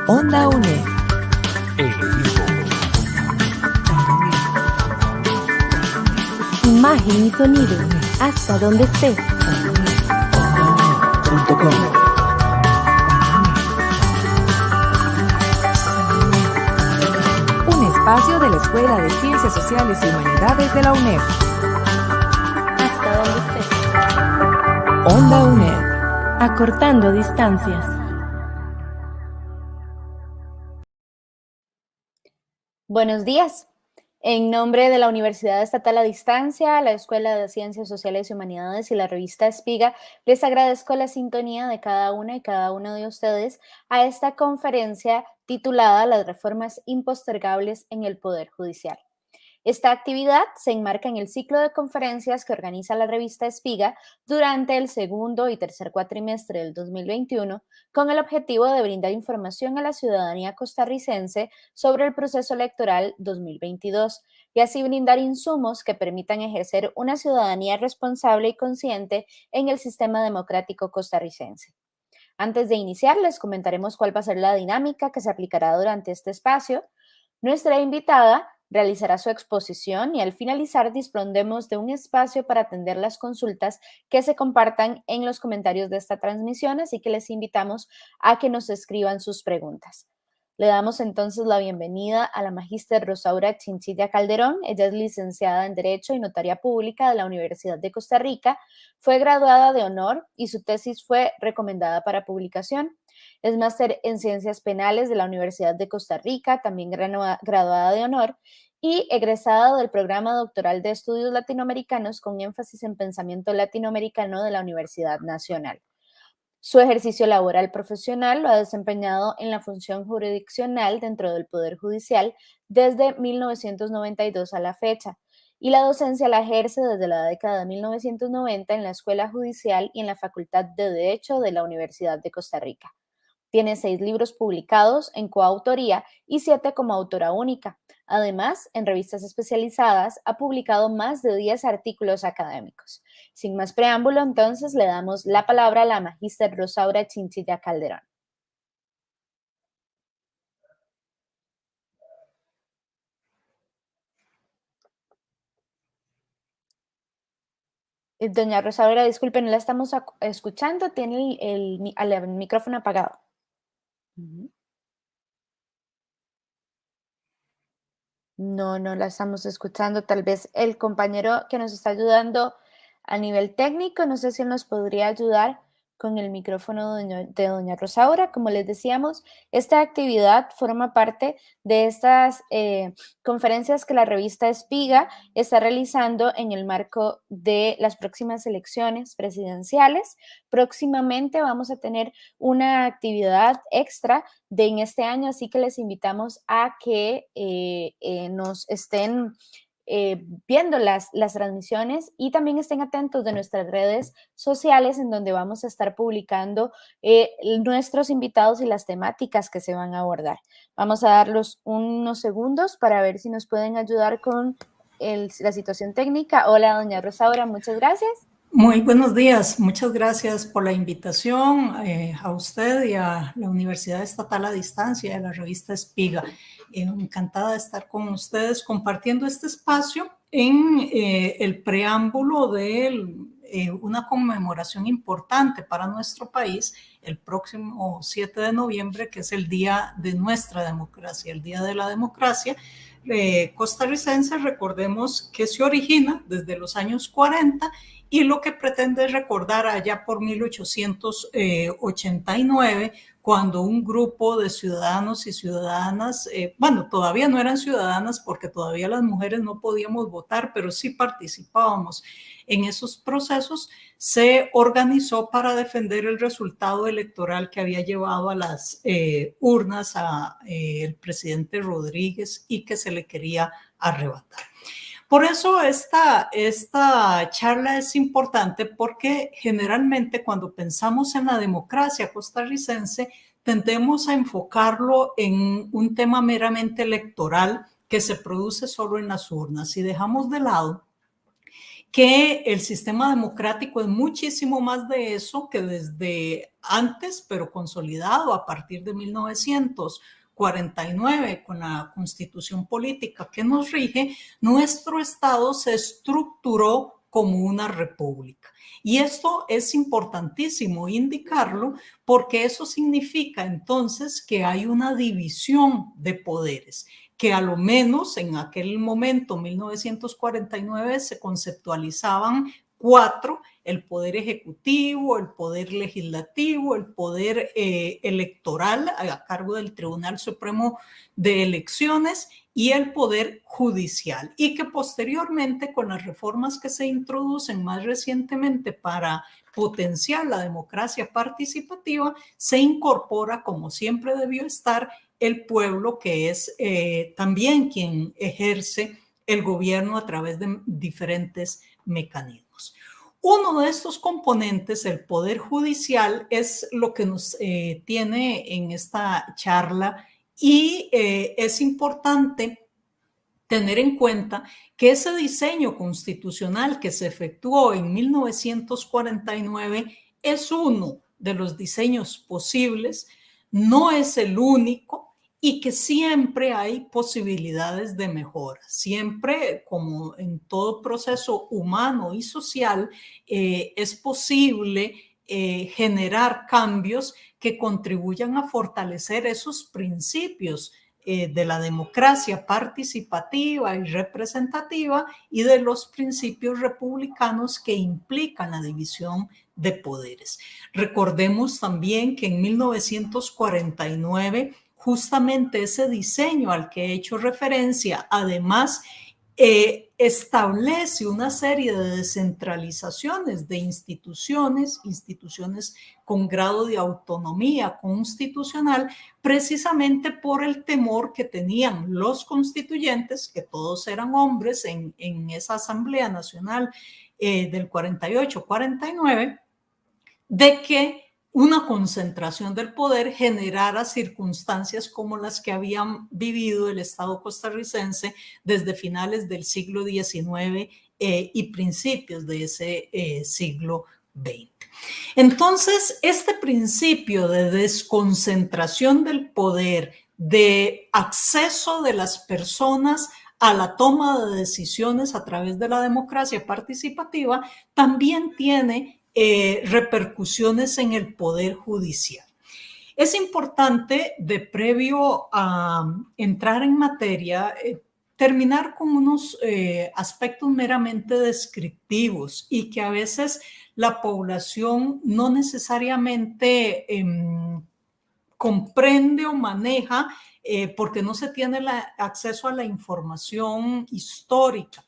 Onda UNED. Imagen y sonido, hasta donde estés. OndaUNED.com. Un espacio de la Escuela de Ciencias Sociales y Humanidades de la UNED. Hasta donde estés. Onda UNED. Acortando distancias. Buenos días. En nombre de la Universidad Estatal a Distancia, la Escuela de Ciencias Sociales y Humanidades y la revista Espiga, les agradezco la sintonía de cada una y cada uno de ustedes a esta conferencia titulada Las reformas impostergables en el Poder Judicial. Esta actividad se enmarca en el ciclo de conferencias que organiza la revista Espiga durante el segundo y tercer cuatrimestre del 2021, con el objetivo de brindar información a la ciudadanía costarricense sobre el proceso electoral 2022 y así brindar insumos que permitan ejercer una ciudadanía responsable y consciente en el sistema democrático costarricense. Antes de iniciar, les comentaremos cuál va a ser la dinámica que se aplicará durante este espacio. Nuestra invitada realizará su exposición y al finalizar dispondremos de un espacio para atender las consultas que se compartan en los comentarios de esta transmisión, así que les invitamos a que nos escriban sus preguntas. Le damos entonces la bienvenida a la magíster Rosaura Chinchilla Calderón. Ella es licenciada en Derecho y Notaría Pública de la Universidad de Costa Rica, fue graduada de honor y su tesis fue recomendada para publicación. Es máster en Ciencias Penales de la Universidad de Costa Rica, también graduada de honor y egresada del programa doctoral de estudios latinoamericanos con énfasis en pensamiento latinoamericano de la Universidad Nacional. Su ejercicio laboral profesional lo ha desempeñado en la función jurisdiccional dentro del Poder Judicial desde 1992 a la fecha, y la docencia la ejerce desde la década de 1990 en la Escuela Judicial y en la Facultad de Derecho de la Universidad de Costa Rica. Tiene 6 libros publicados en coautoría y 7 como autora única. Además, en revistas especializadas ha publicado más de 10 artículos académicos. Sin más preámbulo, entonces, le damos la palabra a la magíster Rosaura Chinchilla Calderón. Doña Rosaura, disculpe, no la estamos escuchando, tiene el micrófono apagado. No la estamos escuchando. Tal vez el compañero que nos está ayudando a nivel técnico, no sé si él nos podría ayudar con el micrófono de doña Rosaura. Como les decíamos, esta actividad forma parte de estas conferencias que la revista Espiga está realizando en el marco de las próximas elecciones presidenciales. Próximamente vamos a tener una actividad extra en este año, así que les invitamos a que nos estén viendo las transmisiones y también estén atentos de nuestras redes sociales en donde vamos a estar publicando nuestros invitados y las temáticas que se van a abordar. Vamos a darlos unos segundos para ver si nos pueden ayudar con la situación técnica. Hola, doña Rosaura, muchas gracias. Muy buenos días, muchas gracias por la invitación a usted y a la Universidad Estatal a Distancia de la revista Espiga. Encantada de estar con ustedes compartiendo este espacio en el preámbulo de una conmemoración importante para nuestro país el próximo 7 de noviembre, que es el día de nuestra democracia, el Día de la Democracia costarricense. Recordemos que se origina desde los años 40 y lo que pretende es recordar allá por 1889, cuando un grupo de ciudadanos y ciudadanas, todavía no eran ciudadanas porque todavía las mujeres no podíamos votar, pero sí participábamos en esos procesos, se organizó para defender el resultado electoral que había llevado a las urnas el presidente Rodríguez y que se le quería arrebatar. Por eso esta charla es importante, porque generalmente cuando pensamos en la democracia costarricense tendemos a enfocarlo en un tema meramente electoral que se produce solo en las urnas y dejamos de lado que el sistema democrático es muchísimo más de eso, que desde antes, pero consolidado a partir de 1949 con la Constitución política que nos rige, nuestro Estado se estructuró como una república. Y esto es importantísimo indicarlo porque eso significa entonces que hay una división de poderes, que a lo menos en aquel momento, 1949, se conceptualizaban 4: el poder ejecutivo, el poder legislativo, el poder electoral a cargo del Tribunal Supremo de Elecciones y el poder judicial, y que posteriormente con las reformas que se introducen más recientemente para potenciar la democracia participativa, se incorpora, como siempre debió estar, el pueblo, que es también quien ejerce el gobierno a través de diferentes mecanismos. Uno de estos componentes, el poder judicial, es lo que nos tiene en esta charla, y es importante tener en cuenta que ese diseño constitucional que se efectuó en 1949 es uno de los diseños posibles, no es el único, y que siempre hay posibilidades de mejora. Siempre, como en todo proceso humano y social, es posible generar cambios que contribuyan a fortalecer esos principios de la democracia participativa y representativa y de los principios republicanos que implican la división de poderes. Recordemos también que en 1949 justamente ese diseño al que he hecho referencia, además, establece una serie de descentralizaciones de instituciones con grado de autonomía constitucional, precisamente por el temor que tenían los constituyentes, que todos eran hombres en esa Asamblea Nacional del 48-49, de que una concentración del poder generara circunstancias como las que habían vivido el Estado costarricense desde finales del siglo XIX y principios de ese siglo XX. Entonces, este principio de desconcentración del poder, de acceso de las personas a la toma de decisiones a través de la democracia participativa, también tiene repercusiones en el poder judicial. Es importante, de previo a entrar en materia, terminar con unos aspectos meramente descriptivos y que a veces la población no necesariamente comprende o maneja porque no se tiene acceso a la información histórica.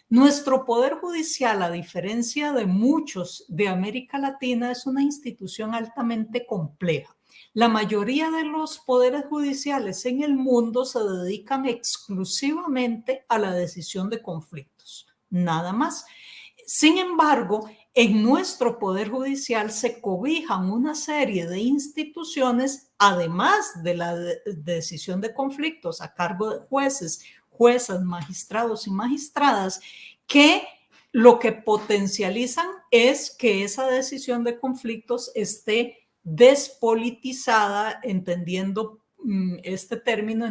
Nuestro Poder Judicial, a diferencia de muchos de América Latina, es una institución altamente compleja. La mayoría de los poderes judiciales en el mundo se dedican exclusivamente a la decisión de conflictos, nada más. Sin embargo, en nuestro Poder Judicial se cobijan una serie de instituciones, además de la decisión de conflictos a cargo de jueces, juezas, magistrados y magistradas, que lo que potencializan es que esa decisión de conflictos esté despolitizada, entendiendo este término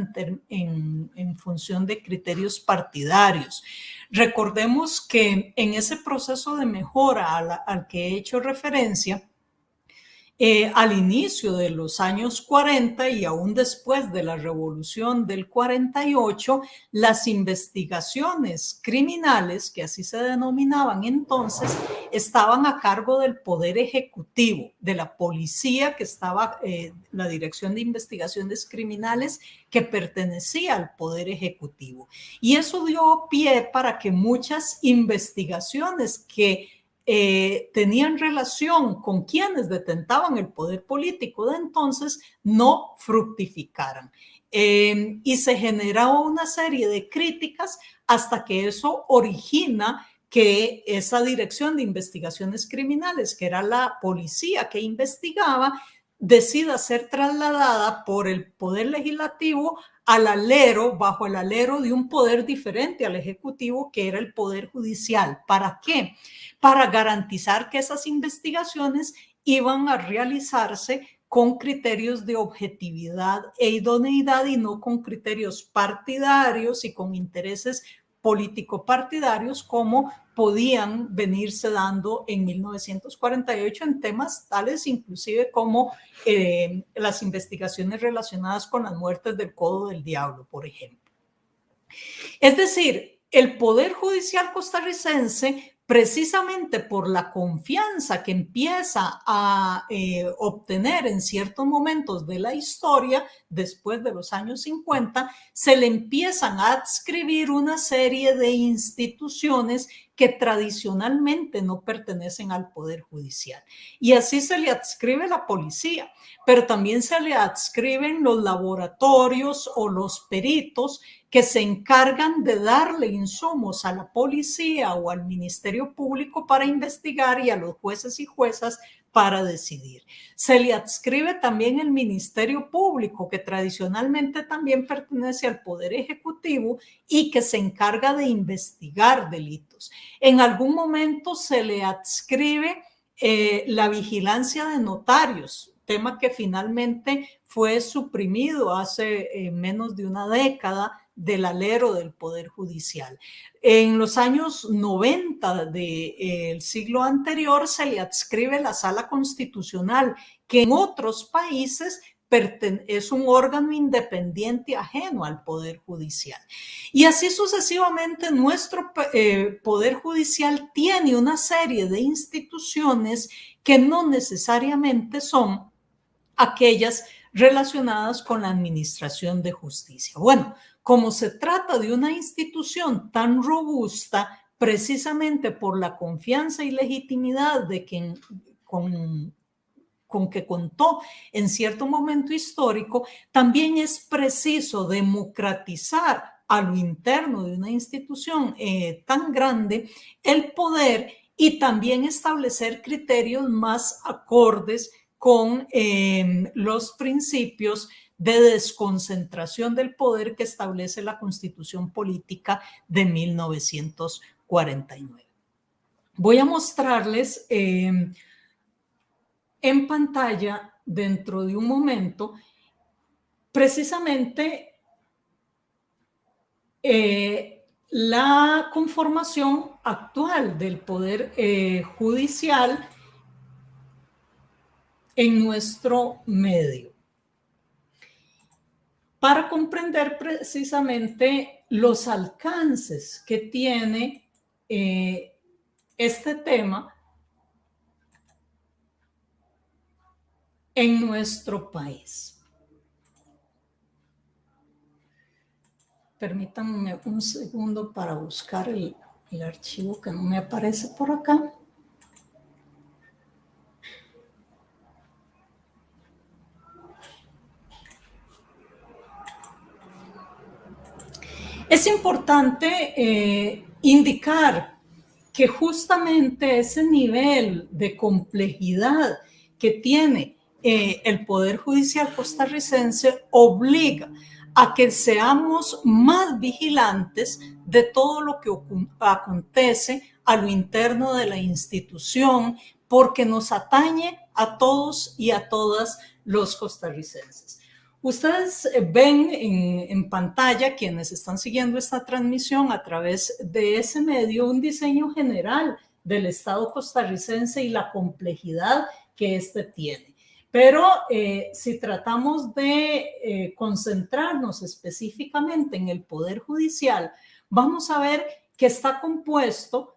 en función de criterios partidarios. Recordemos que en ese proceso de mejora al que he hecho referencia, al inicio de los años 40 y aún después de la Revolución del 48, las investigaciones criminales, que así se denominaban entonces, estaban a cargo del Poder Ejecutivo, de la policía, que estaba, la Dirección de Investigaciones Criminales, que pertenecía al Poder Ejecutivo. Y eso dio pie para que muchas investigaciones que tenían relación con quienes detentaban el poder político de entonces no fructificaran. Y se generó una serie de críticas hasta que eso origina que esa Dirección de Investigaciones Criminales, que era la policía que investigaba, decida ser trasladada por el poder legislativo al alero, bajo el alero de un poder diferente al ejecutivo, que era el poder judicial. ¿Para qué? Para garantizar que esas investigaciones iban a realizarse con criterios de objetividad e idoneidad y no con criterios partidarios y con intereses político-partidarios como podían venirse dando en 1948 en temas tales inclusive como las investigaciones relacionadas con las muertes del Codo del Diablo, por ejemplo. Es decir, el Poder Judicial costarricense, precisamente por la confianza que empieza a obtener en ciertos momentos de la historia, después de los años 50, se le empiezan a adscribir una serie de instituciones que tradicionalmente no pertenecen al Poder Judicial. Y así se le adscribe la policía, pero también se le adscriben los laboratorios o los peritos que se encargan de darle insumos a la policía o al Ministerio Público para investigar y a los jueces y juezas para decidir. Se le adscribe también el Ministerio Público, que tradicionalmente también pertenece al Poder Ejecutivo y que se encarga de investigar delitos. En algún momento se le adscribe la vigilancia de notarios, tema que finalmente fue suprimido hace menos de una década del alero del Poder Judicial. En los años 90 del siglo anterior se le adscribe la Sala Constitucional, que en otros países es un órgano independiente ajeno al Poder Judicial. Y así sucesivamente nuestro Poder Judicial tiene una serie de instituciones que no necesariamente son aquellas relacionadas con la administración de justicia. Bueno, como se trata de una institución tan robusta, precisamente por la confianza y legitimidad de quien con que contó en cierto momento histórico, también es preciso democratizar a lo interno de una institución tan grande el poder y también establecer criterios más acordes con los principios de desconcentración del poder que establece la Constitución Política de 1949. Voy a mostrarles en pantalla dentro de un momento precisamente la conformación actual del Poder Judicial en nuestro medio, para comprender precisamente los alcances que tiene este tema en nuestro país. Permítanme un segundo para buscar el archivo que no me aparece por acá. Es importante indicar que justamente ese nivel de complejidad que tiene el Poder Judicial costarricense obliga a que seamos más vigilantes de todo lo que acontece a lo interno de la institución, porque nos atañe a todos y a todas los costarricenses. Ustedes ven en pantalla, quienes están siguiendo esta transmisión a través de ese medio, un diseño general del Estado costarricense y la complejidad que éste tiene. Pero si tratamos de concentrarnos específicamente en el Poder Judicial, vamos a ver que está compuesto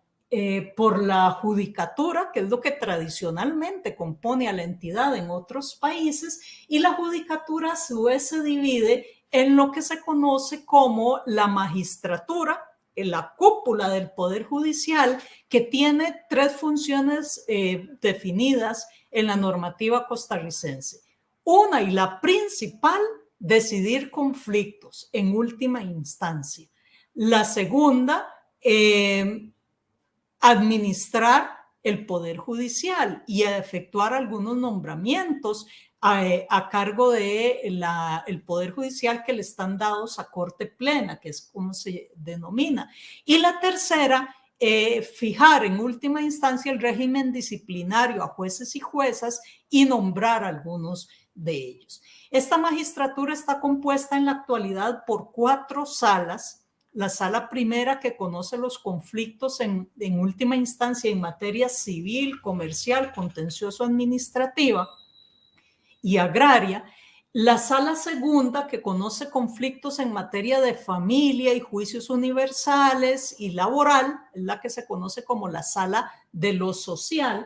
por la judicatura, que es lo que tradicionalmente compone a la entidad en otros países, y la judicatura a su vez se divide en lo que se conoce como la magistratura, en la cúpula del Poder Judicial, que tiene tres funciones definidas en la normativa costarricense. Una, y la principal, decidir conflictos en última instancia. La segunda, administrar el Poder Judicial y a efectuar algunos nombramientos a cargo del Poder Judicial que le están dados a corte plena, que es como se denomina. Y la tercera, fijar en última instancia el régimen disciplinario a jueces y juezas y nombrar algunos de ellos. Esta magistratura está compuesta en la actualidad por 4 salas. La sala primera, que conoce los conflictos en última instancia en materia civil, comercial, contencioso administrativa y agraria. La sala segunda, que conoce conflictos en materia de familia y juicios universales y laboral, es la que se conoce como la sala de lo social.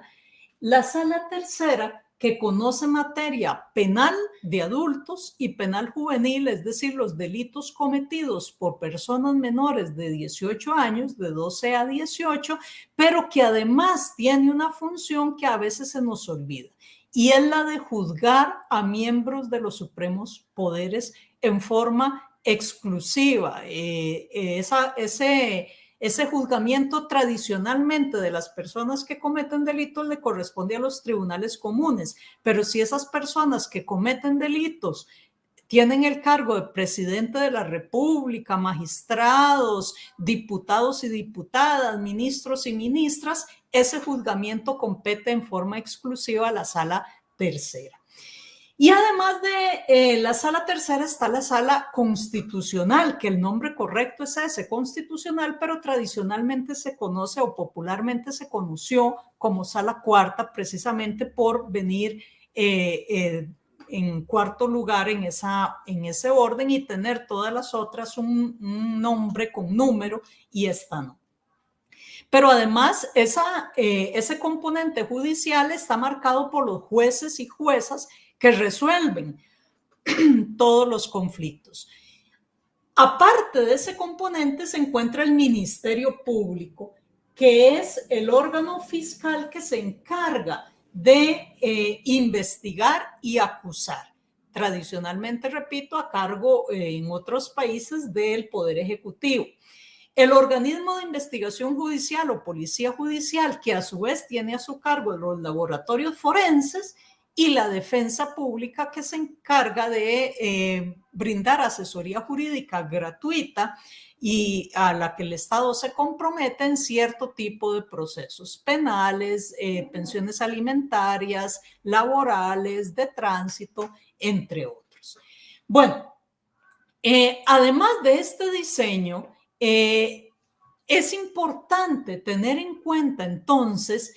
La sala tercera, que conoce materia penal de adultos y penal juvenil, es decir, los delitos cometidos por personas menores de 18 años, de 12 a 18, pero que además tiene una función que a veces se nos olvida, y es la de juzgar a miembros de los supremos poderes en forma exclusiva. Ese juzgamiento tradicionalmente de las personas que cometen delitos le corresponde a los tribunales comunes, pero si esas personas que cometen delitos tienen el cargo de presidente de la República, magistrados, diputados y diputadas, ministros y ministras, ese juzgamiento compete en forma exclusiva a la sala tercera. Y además de la sala tercera está la sala constitucional, que el nombre correcto es ese, constitucional, pero tradicionalmente se conoce o popularmente se conoció como sala cuarta, precisamente por venir en cuarto lugar en ese orden y tener todas las otras un nombre con número y esta no. Pero además ese componente judicial está marcado por los jueces y juezas que resuelven todos los conflictos. Aparte de ese componente se encuentra el Ministerio Público, que es el órgano fiscal que se encarga de investigar y acusar. Tradicionalmente, repito, a cargo en otros países del Poder Ejecutivo. El organismo de investigación judicial o policía judicial, que a su vez tiene a su cargo los laboratorios forenses, y la defensa pública, que se encarga de brindar asesoría jurídica gratuita y a la que el Estado se compromete en cierto tipo de procesos penales, pensiones alimentarias, laborales, de tránsito, entre otros. Bueno, además de este diseño, es importante tener en cuenta entonces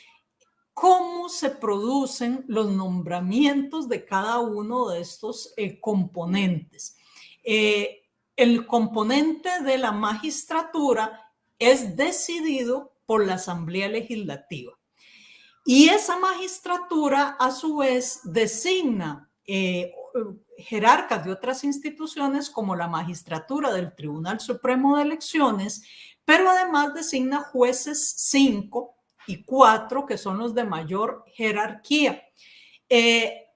cómo se producen los nombramientos de cada uno de estos componentes. El componente de la magistratura es decidido por la Asamblea Legislativa y esa magistratura a su vez designa jerarcas de otras instituciones como la magistratura del Tribunal Supremo de Elecciones, pero además designa jueces 5 y 4, que son los de mayor jerarquía.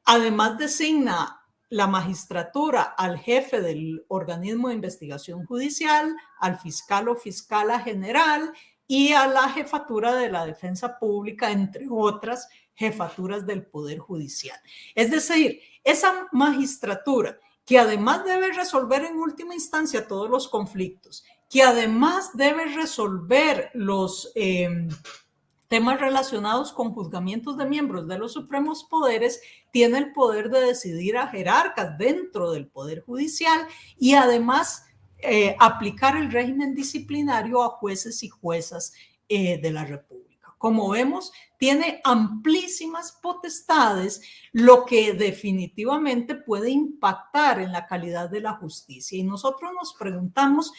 Además designa la magistratura al jefe del organismo de investigación judicial, al fiscal o fiscala general y a la jefatura de la defensa pública, entre otras jefaturas del Poder Judicial. Es decir, esa magistratura que además debe resolver en última instancia todos los conflictos, que además debe resolver los temas relacionados con juzgamientos de miembros de los supremos poderes, tiene el poder de decidir a jerarcas dentro del Poder Judicial y además aplicar el régimen disciplinario a jueces y juezas de la República. Como vemos, tiene amplísimas potestades, lo que definitivamente puede impactar en la calidad de la justicia. Y nosotros nos preguntamos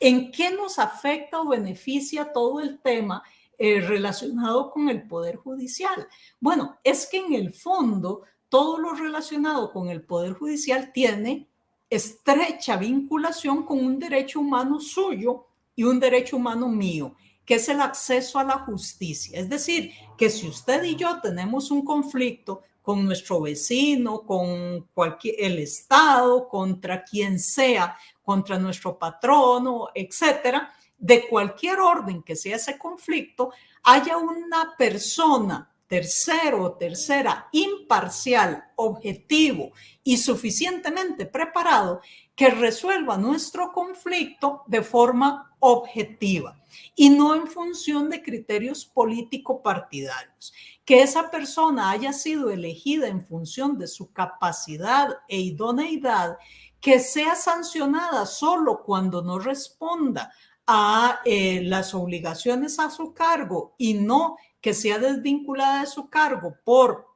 en qué nos afecta o beneficia todo el tema relacionado con el Poder Judicial. Bueno, es que en el fondo todo lo relacionado con el Poder Judicial tiene estrecha vinculación con un derecho humano suyo y un derecho humano mío, que es el acceso a la justicia. Es decir, que si usted y yo tenemos un conflicto con nuestro vecino, con el Estado, contra quien sea, contra nuestro patrono, etcétera, de cualquier orden que sea ese conflicto, haya una persona tercero o tercera imparcial, objetivo y suficientemente preparado que resuelva nuestro conflicto de forma objetiva y no en función de criterios político-partidarios. Que esa persona haya sido elegida en función de su capacidad e idoneidad, que sea sancionada solo cuando no responda a las obligaciones a su cargo y no que sea desvinculada de su cargo por,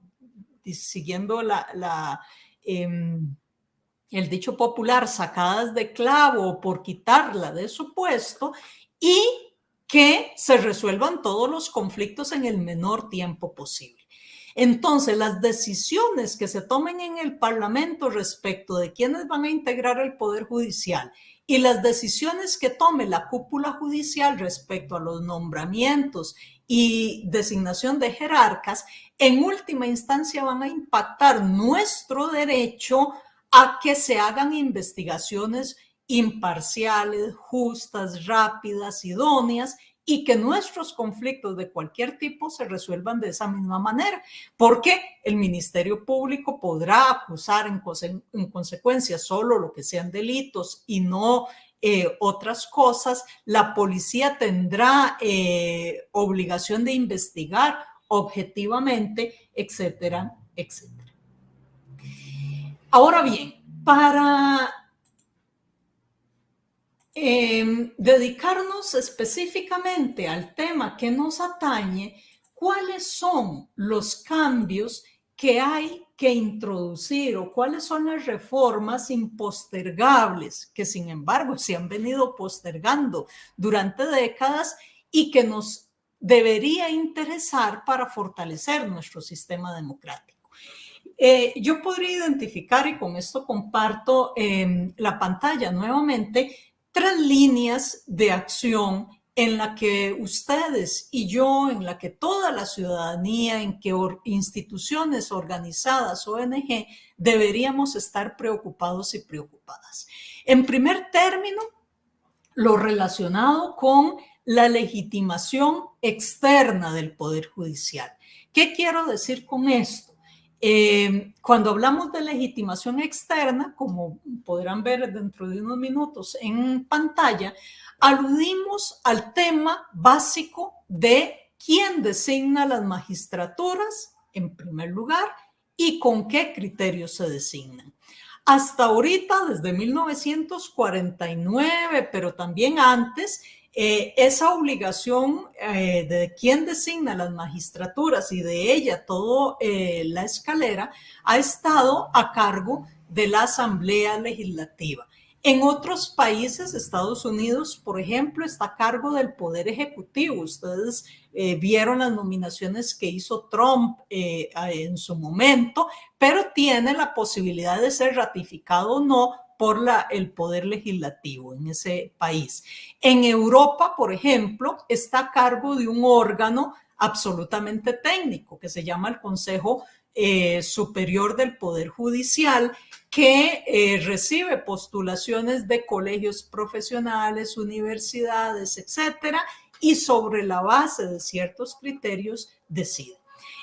siguiendo el dicho popular, sacadas de clavo o por quitarla de su puesto, y que se resuelvan todos los conflictos en el menor tiempo posible. Entonces, las decisiones que se tomen en el Parlamento respecto de quiénes van a integrar el Poder Judicial y las decisiones que tome la cúpula judicial respecto a los nombramientos y designación de jerarcas, en última instancia van a impactar nuestro derecho a que se hagan investigaciones imparciales, justas, rápidas, idóneas, y que nuestros conflictos de cualquier tipo se resuelvan de esa misma manera, porque el Ministerio Público podrá acusar en consecuencia solo lo que sean delitos y no otras cosas. La policía tendrá obligación de investigar objetivamente, etcétera, etcétera. Ahora bien, para dedicarnos específicamente al tema que nos atañe, ¿cuáles son los cambios que hay que introducir o cuáles son las reformas impostergables que, sin embargo, se han venido postergando durante décadas y que nos debería interesar para fortalecer nuestro sistema democrático? Yo podría identificar, y con esto comparto la pantalla nuevamente, 3 líneas de acción en la que ustedes y yo, en la que toda la ciudadanía, en que instituciones organizadas, ONG, deberíamos estar preocupados y preocupadas. En primer término, lo relacionado con la legitimación externa del Poder Judicial. ¿Qué quiero decir con esto? Cuando hablamos de legitimación externa, como podrán ver dentro de unos minutos en pantalla, aludimos al tema básico de quién designa las magistraturas, en primer lugar, y con qué criterios se designan. Hasta ahorita, desde 1949, pero también antes, esa obligación de quién designa las magistraturas y de ella toda la escalera ha estado a cargo de la Asamblea Legislativa. En otros países, Estados Unidos, por ejemplo, está a cargo del Poder Ejecutivo. Ustedes vieron las nominaciones que hizo Trump en su momento, pero tiene la posibilidad de ser ratificado o no por el poder legislativo en ese país. En Europa, por ejemplo, está a cargo de un órgano absolutamente técnico que se llama el Consejo Superior del Poder Judicial, que recibe postulaciones de colegios profesionales, universidades, etcétera, y sobre la base de ciertos criterios decide.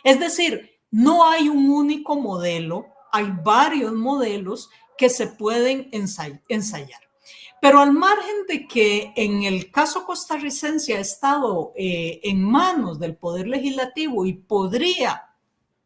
Es decir, no hay un único modelo, hay varios modelos que se pueden ensayar. Pero al margen de que en el caso costarricense ha estado en manos del Poder Legislativo y podría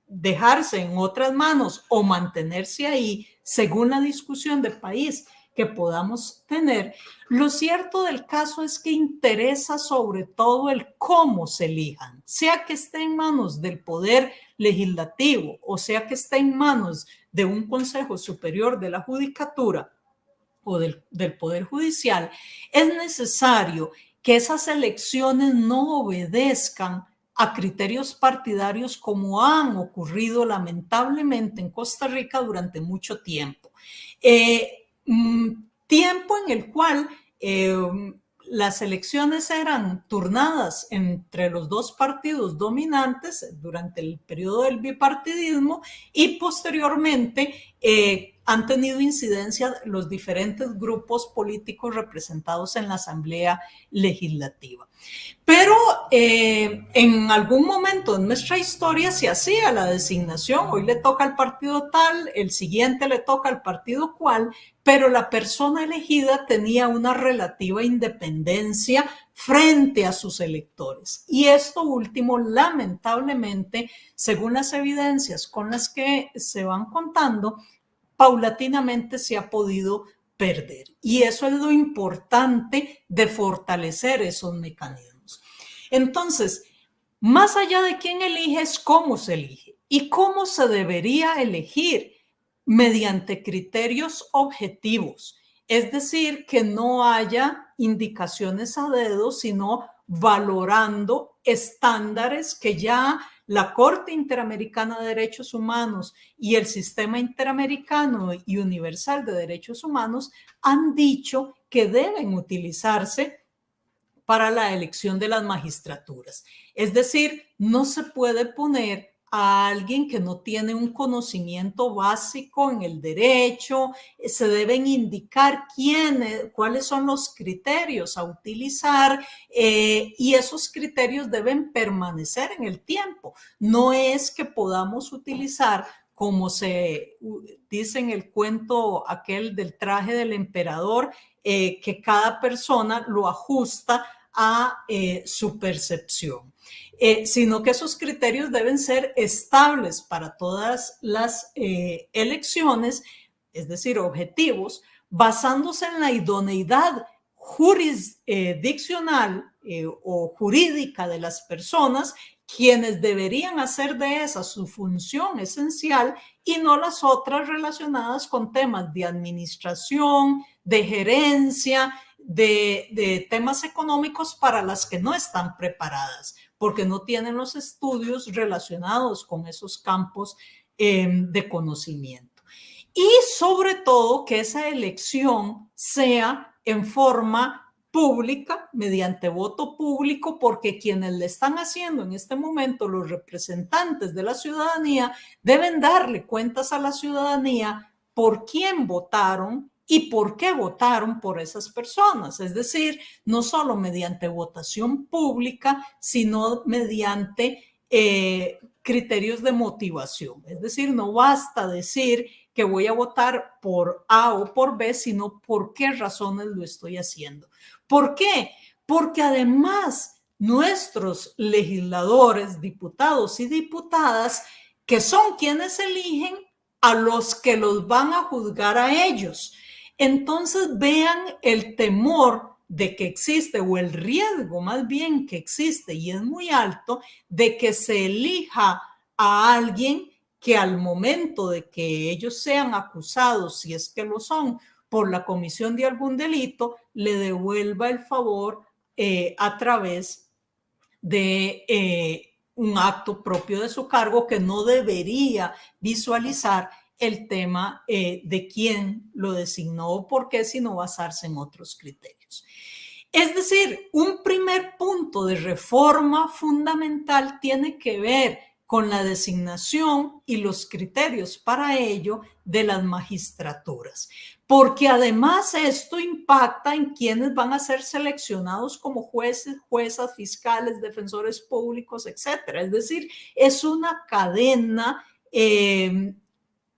dejarse en otras manos o mantenerse ahí según la discusión de país que podamos tener, lo cierto del caso es que interesa sobre todo el cómo se elijan, sea que esté en manos del Poder Legislativo o sea que esté en manos de un Consejo Superior de la Judicatura o del Poder Judicial. Es necesario que esas elecciones no obedezcan a criterios partidarios como han ocurrido lamentablemente en Costa Rica durante mucho tiempo. Tiempo en el cual las elecciones eran turnadas entre los dos partidos dominantes durante el periodo del bipartidismo y posteriormente han tenido incidencia los diferentes grupos políticos representados en la Asamblea Legislativa. Pero en algún momento en nuestra historia se hacía la designación, hoy le toca al partido tal, el siguiente le toca al partido cual, pero la persona elegida tenía una relativa independencia frente a sus electores. Y esto último, lamentablemente, según las evidencias con las que se van contando, paulatinamente se ha podido perder. Y eso es lo importante de fortalecer esos mecanismos. Entonces, más allá de quién elige, es cómo se elige y cómo se debería elegir mediante criterios objetivos. Es decir, que no haya indicaciones a dedo, sino valorando estándares que ya la Corte Interamericana de Derechos Humanos y el Sistema Interamericano y Universal de Derechos Humanos han dicho que deben utilizarse para la elección de las magistraturas. Es decir, no se puede poner a alguien que no tiene un conocimiento básico en el derecho, se deben indicar cuáles son los criterios a utilizar y esos criterios deben permanecer en el tiempo. No es que podamos utilizar, como se dice en el cuento aquel del traje del emperador, que cada persona lo ajusta a su percepción. Sino que esos criterios deben ser estables para todas las elecciones, es decir, objetivos, basándose en la idoneidad jurisdiccional o jurídica de las personas, quienes deberían hacer de esa su función esencial y no las otras relacionadas con temas de administración, de gerencia, de temas económicos para las que no están preparadas, porque no tienen los estudios relacionados con esos campos de conocimiento. Y sobre todo que esa elección sea en forma pública, mediante voto público, porque quienes le están haciendo en este momento, los representantes de la ciudadanía, deben darle cuentas a la ciudadanía por quién votaron y por qué votaron por esas personas. Es decir, no solo mediante votación pública, sino mediante criterios de motivación. Es decir, no basta decir que voy a votar por A o por B, sino por qué razones lo estoy haciendo. ¿Por qué? Porque además nuestros legisladores, diputados y diputadas, que son quienes eligen a los que los van a juzgar a ellos. Entonces vean el temor de que existe, o el riesgo más bien que existe, y es muy alto, de que se elija a alguien que al momento de que ellos sean acusados, si es que lo son, por la comisión de algún delito, le devuelva el favor a través de un acto propio de su cargo que no debería visualizar el tema de quién lo designó o por qué, sino basarse en otros criterios. Es decir, un primer punto de reforma fundamental tiene que ver con la designación y los criterios para ello de las magistraturas, porque además esto impacta en quienes van a ser seleccionados como jueces, juezas, fiscales, defensores públicos, etcétera. Es decir, es una cadena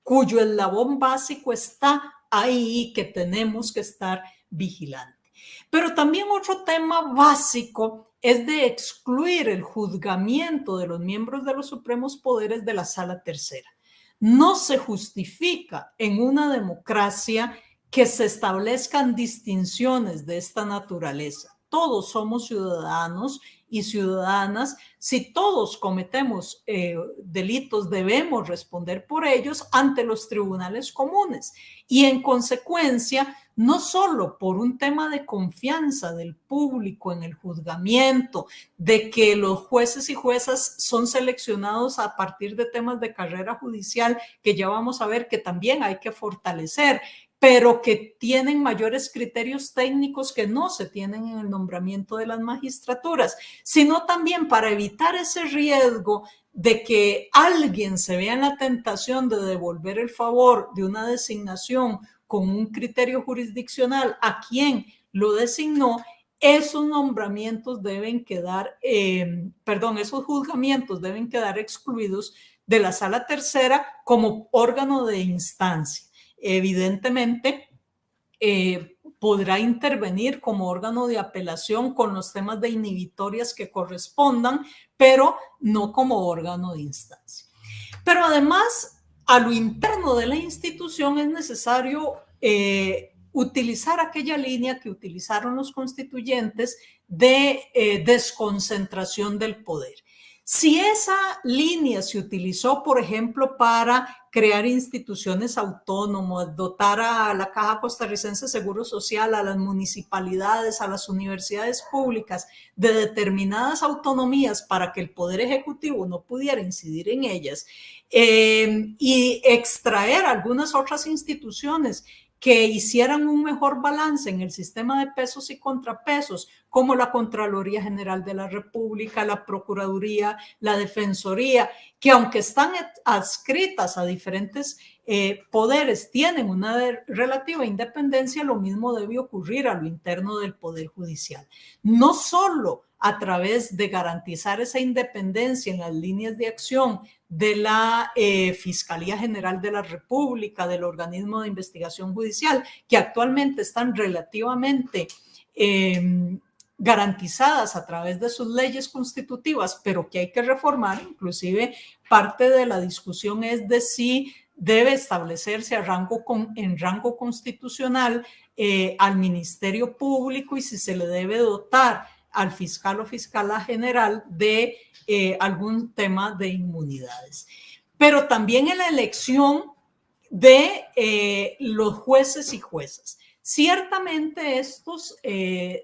cuyo eslabón básico está ahí, que tenemos que estar vigilantes. Pero también otro tema básico es de excluir el juzgamiento de los miembros de los supremos poderes de la Sala Tercera. No se justifica en una democracia que se establezcan distinciones de esta naturaleza. Todos somos ciudadanos y ciudadanas. Si todos cometemos delitos, debemos responder por ellos ante los tribunales comunes. Y en consecuencia, no solo por un tema de confianza del público en el juzgamiento, de que los jueces y juezas son seleccionados a partir de temas de carrera judicial, que ya vamos a ver que también hay que fortalecer, pero que tienen mayores criterios técnicos que no se tienen en el nombramiento de las magistraturas, sino también para evitar ese riesgo de que alguien se vea en la tentación de devolver el favor de una designación con un criterio jurisdiccional a quien lo designó, esos nombramientos deben quedar, esos juzgamientos deben quedar excluidos de la Sala Tercera como órgano de instancia. Evidentemente, podrá intervenir como órgano de apelación con los temas de inhibitorias que correspondan, pero no como órgano de instancia. Pero además, a lo interno de la institución es necesario utilizar aquella línea que utilizaron los constituyentes de desconcentración del poder. Si esa línea se utilizó, por ejemplo, para crear instituciones autónomas, dotar a la Caja Costarricense de Seguro Social, a las municipalidades, a las universidades públicas de determinadas autonomías para que el Poder Ejecutivo no pudiera incidir en ellas, y extraer algunas otras instituciones que hicieran un mejor balance en el sistema de pesos y contrapesos, como la Contraloría General de la República, la Procuraduría, la Defensoría, que aunque están adscritas a diferentes poderes, tienen una relativa independencia, lo mismo debe ocurrir a lo interno del Poder Judicial. No solo a través de garantizar esa independencia en las líneas de acción de la Fiscalía General de la República, del organismo de investigación judicial, que actualmente están relativamente garantizadas a través de sus leyes constitutivas, pero que hay que reformar. Inclusive parte de la discusión es de si debe establecerse en rango constitucional al Ministerio Público y si se le debe dotar al fiscal o fiscala general de algún tema de inmunidades. Pero también en la elección de los jueces y juezas. Ciertamente estos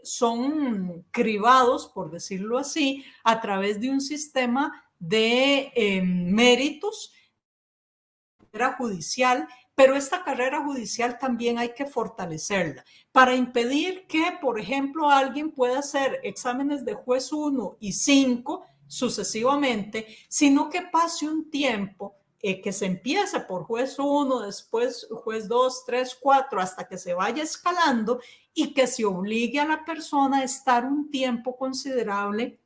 son cribados, por decirlo así, a través de un sistema de méritos, carrera judicial, pero esta carrera judicial también hay que fortalecerla para impedir que, por ejemplo, alguien pueda hacer exámenes de juez 1 y 5 sucesivamente, sino que pase un tiempo que se empiece por juez 1, después juez 2, 3, 4, hasta que se vaya escalando y que se obligue a la persona a estar un tiempo considerable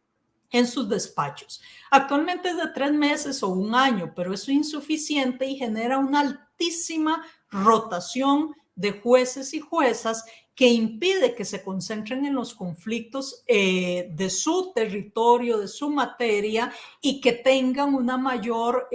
en sus despachos. Actualmente es de 3 meses o 1 año, pero eso es insuficiente y genera una altísima rotación de jueces y juezas que impide que se concentren en los conflictos de su territorio, de su materia, y que tengan una mayor,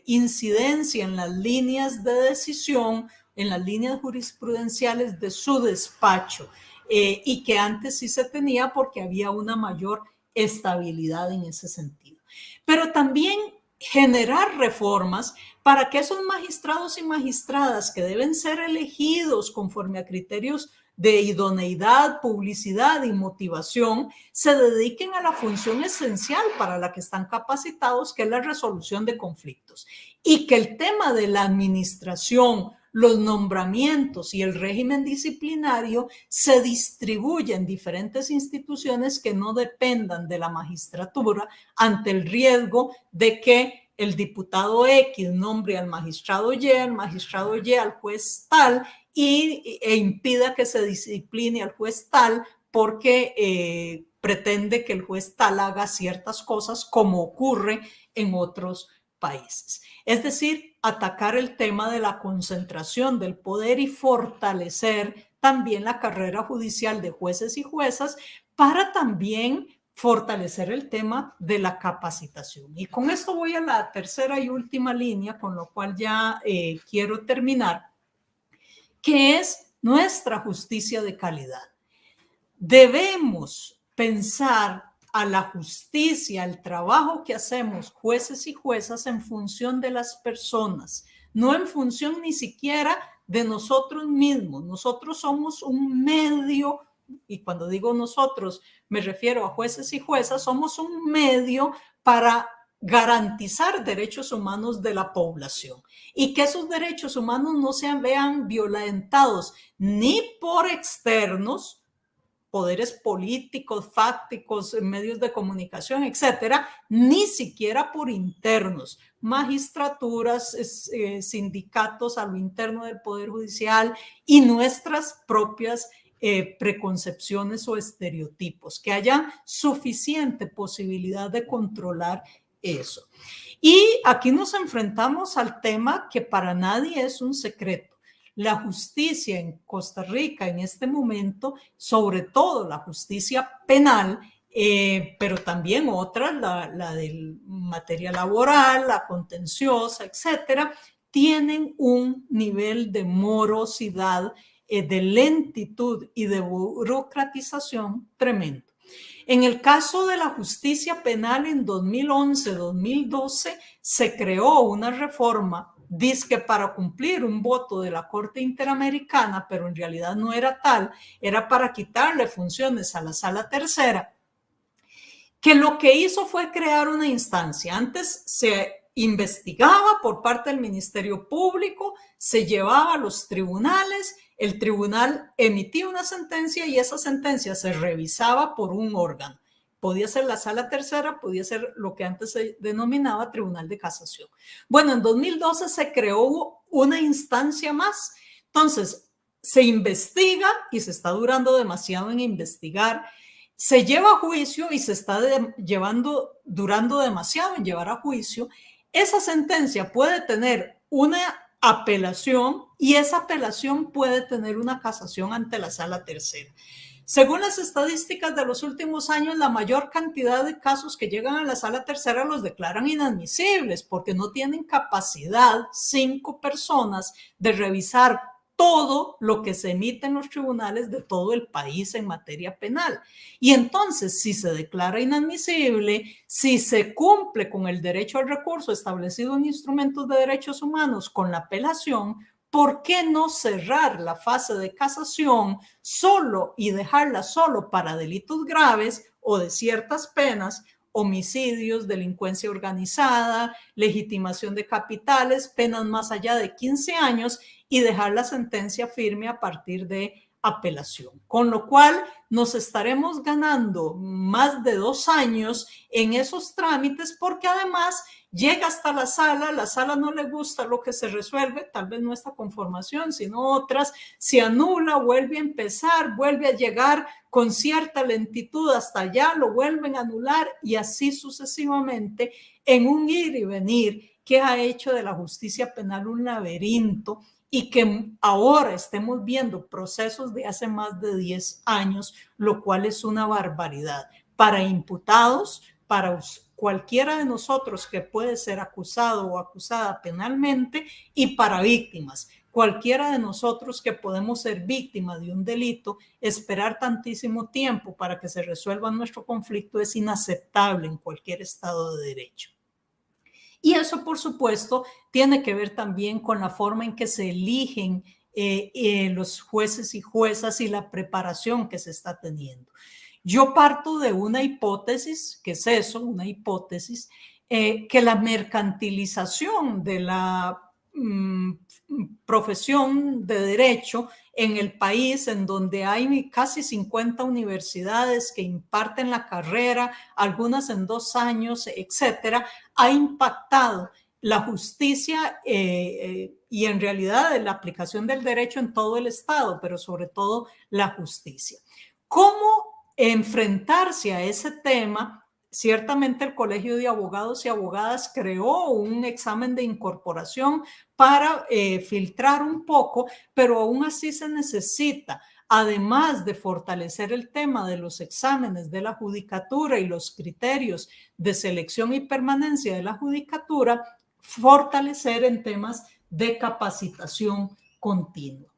incidencia en las líneas de decisión, en las líneas jurisprudenciales de su despacho. Y que antes sí se tenía porque había una mayor estabilidad en ese sentido. Pero también generar reformas para que esos magistrados y magistradas que deben ser elegidos conforme a criterios de idoneidad, publicidad y motivación se dediquen a la función esencial para la que están capacitados, que es la resolución de conflictos. Y que el tema de la administración, los nombramientos y el régimen disciplinario se distribuyen en diferentes instituciones que no dependan de la magistratura ante el riesgo de que el diputado X nombre al magistrado Y al juez tal e impida que se discipline al juez tal porque pretende que el juez tal haga ciertas cosas como ocurre en otros países. Es decir, atacar el tema de la concentración del poder y fortalecer también la carrera judicial de jueces y juezas para también fortalecer el tema de la capacitación. Y con esto voy a la tercera y última línea, con lo cual ya quiero terminar, que es nuestra justicia de calidad. Debemos pensar a la justicia, al trabajo que hacemos jueces y juezas en función de las personas, no en función ni siquiera de nosotros mismos. Nosotros somos un medio, y cuando digo nosotros me refiero a jueces y juezas, somos un medio para garantizar derechos humanos de la población y que esos derechos humanos no vean violentados ni por externos, poderes políticos, fácticos, medios de comunicación, etcétera, ni siquiera por internos, magistraturas, sindicatos a lo interno del Poder Judicial y nuestras propias preconcepciones o estereotipos, que haya suficiente posibilidad de controlar eso. Y aquí nos enfrentamos al tema que para nadie es un secreto. La justicia en Costa Rica en este momento, sobre todo la justicia penal, pero también otras, la del materia laboral, la contenciosa, etcétera, tienen un nivel de morosidad, de lentitud y de burocratización tremendo. En el caso de la justicia penal en 2011-2012 se creó una reforma dizque para cumplir un voto de la Corte Interamericana, pero en realidad no era tal, era para quitarle funciones a la Sala Tercera, que lo que hizo fue crear una instancia. Antes se investigaba por parte del Ministerio Público, se llevaba a los tribunales, el tribunal emitía una sentencia y esa sentencia se revisaba por un órgano. Podía ser la Sala Tercera, podía ser lo que antes se denominaba Tribunal de Casación. Bueno, en 2012 se creó una instancia más. Entonces, se investiga y se está durando demasiado en investigar. Se lleva a juicio y se está durando demasiado en llevar a juicio. Esa sentencia puede tener una apelación y esa apelación puede tener una casación ante la Sala Tercera. Según las estadísticas de los últimos años, la mayor cantidad de casos que llegan a la Sala Tercera los declaran inadmisibles porque no tienen capacidad 5 personas de revisar todo lo que se emite en los tribunales de todo el país en materia penal. Y entonces, si se declara inadmisible, si se cumple con el derecho al recurso establecido en instrumentos de derechos humanos con la apelación, ¿por qué no cerrar la fase de casación solo y dejarla solo para delitos graves o de ciertas penas, homicidios, delincuencia organizada, legitimación de capitales, penas más allá de 15 años y dejar la sentencia firme a partir de apelación? Con lo cual nos estaremos ganando más de 2 años en esos trámites porque además llega hasta la sala no le gusta lo que se resuelve, tal vez no esta conformación, sino otras, se anula, vuelve a empezar, vuelve a llegar con cierta lentitud hasta allá, lo vuelven a anular y así sucesivamente en un ir y venir que ha hecho de la justicia penal un laberinto y que ahora estemos viendo procesos de hace más de 10 años, lo cual es una barbaridad. Para imputados, para cualquiera de nosotros que puede ser acusado o acusada penalmente y para víctimas. Cualquiera de nosotros que podemos ser víctima de un delito, esperar tantísimo tiempo para que se resuelva nuestro conflicto es inaceptable en cualquier Estado de Derecho. Y eso, por supuesto, tiene que ver también con la forma en que se eligen los jueces y juezas y la preparación que se está teniendo. Yo parto de una hipótesis, ¿qué es eso? Una hipótesis, que la mercantilización de la profesión de derecho en el país, en donde hay casi 50 universidades que imparten la carrera, algunas en 2 años, etcétera, ha impactado la justicia y en realidad la aplicación del derecho en todo el Estado, pero sobre todo la justicia. ¿Cómo enfrentarse a ese tema? Ciertamente el Colegio de Abogados y Abogadas creó un examen de incorporación para filtrar un poco, pero aún así se necesita, además de fortalecer el tema de los exámenes de la judicatura y los criterios de selección y permanencia de la judicatura, fortalecer en temas de capacitación continua.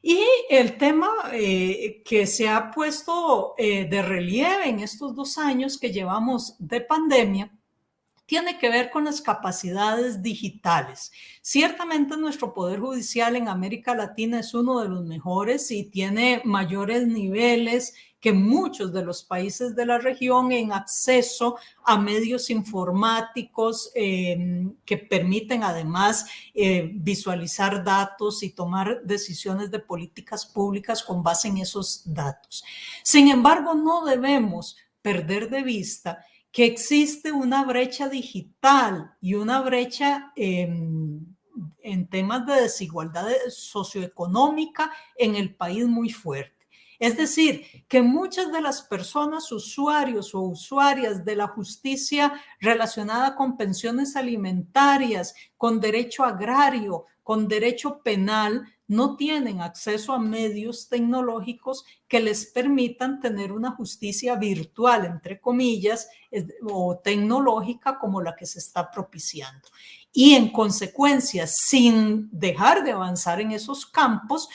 Y el tema que se ha puesto de relieve en estos 2 años que llevamos de pandemia tiene que ver con las capacidades digitales. Ciertamente nuestro Poder Judicial en América Latina es uno de los mejores y tiene mayores niveles que muchos de los países de la región en acceso a medios informáticos que permiten además visualizar datos y tomar decisiones de políticas públicas con base en esos datos. Sin embargo, no debemos perder de vista que existe una brecha digital y una brecha en temas de desigualdad socioeconómica en el país muy fuerte. Es decir, que muchas de las personas usuarios o usuarias de la justicia relacionada con pensiones alimentarias, con derecho agrario, con derecho penal, no tienen acceso a medios tecnológicos que les permitan tener una justicia virtual, entre comillas, o tecnológica como la que se está propiciando. Y en consecuencia, sin dejar de avanzar en esos campos,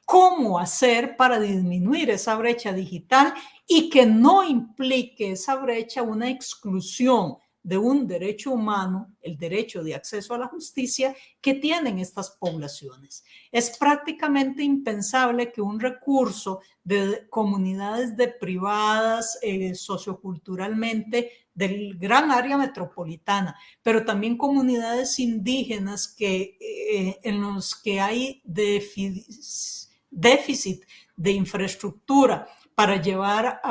¿cómo hacer para disminuir esa brecha digital y que no implique esa brecha una exclusión de un derecho humano, el derecho de acceso a la justicia, que tienen estas poblaciones? Es prácticamente impensable que un recurso de comunidades deprivadas socioculturalmente del gran área metropolitana, pero también comunidades indígenas en los que hay déficit de infraestructura para llevar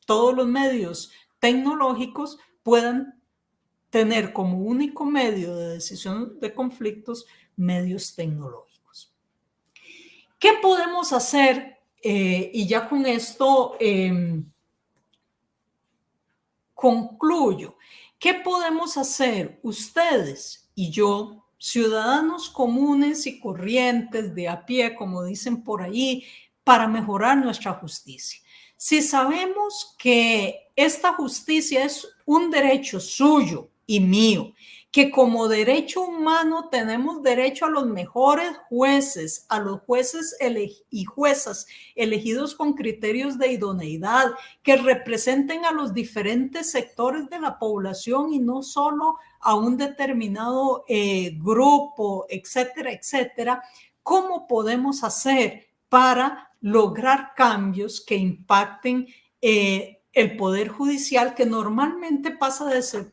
todos los medios tecnológicos, puedan tener como único medio de decisión de conflictos medios tecnológicos. ¿Qué podemos hacer? Y ya con esto concluyo. ¿Qué podemos hacer ustedes y yo, ciudadanos comunes y corrientes de a pie, como dicen por ahí, para mejorar nuestra justicia? Si sabemos que esta justicia es un derecho suyo y mío, que como derecho humano tenemos derecho a los mejores jueces, a los jueces y juezas elegidos con criterios de idoneidad, que representen a los diferentes sectores de la población y no solo a un determinado grupo, etcétera, etcétera. ¿Cómo podemos hacer para lograr cambios que impacten el Poder Judicial, que normalmente pasa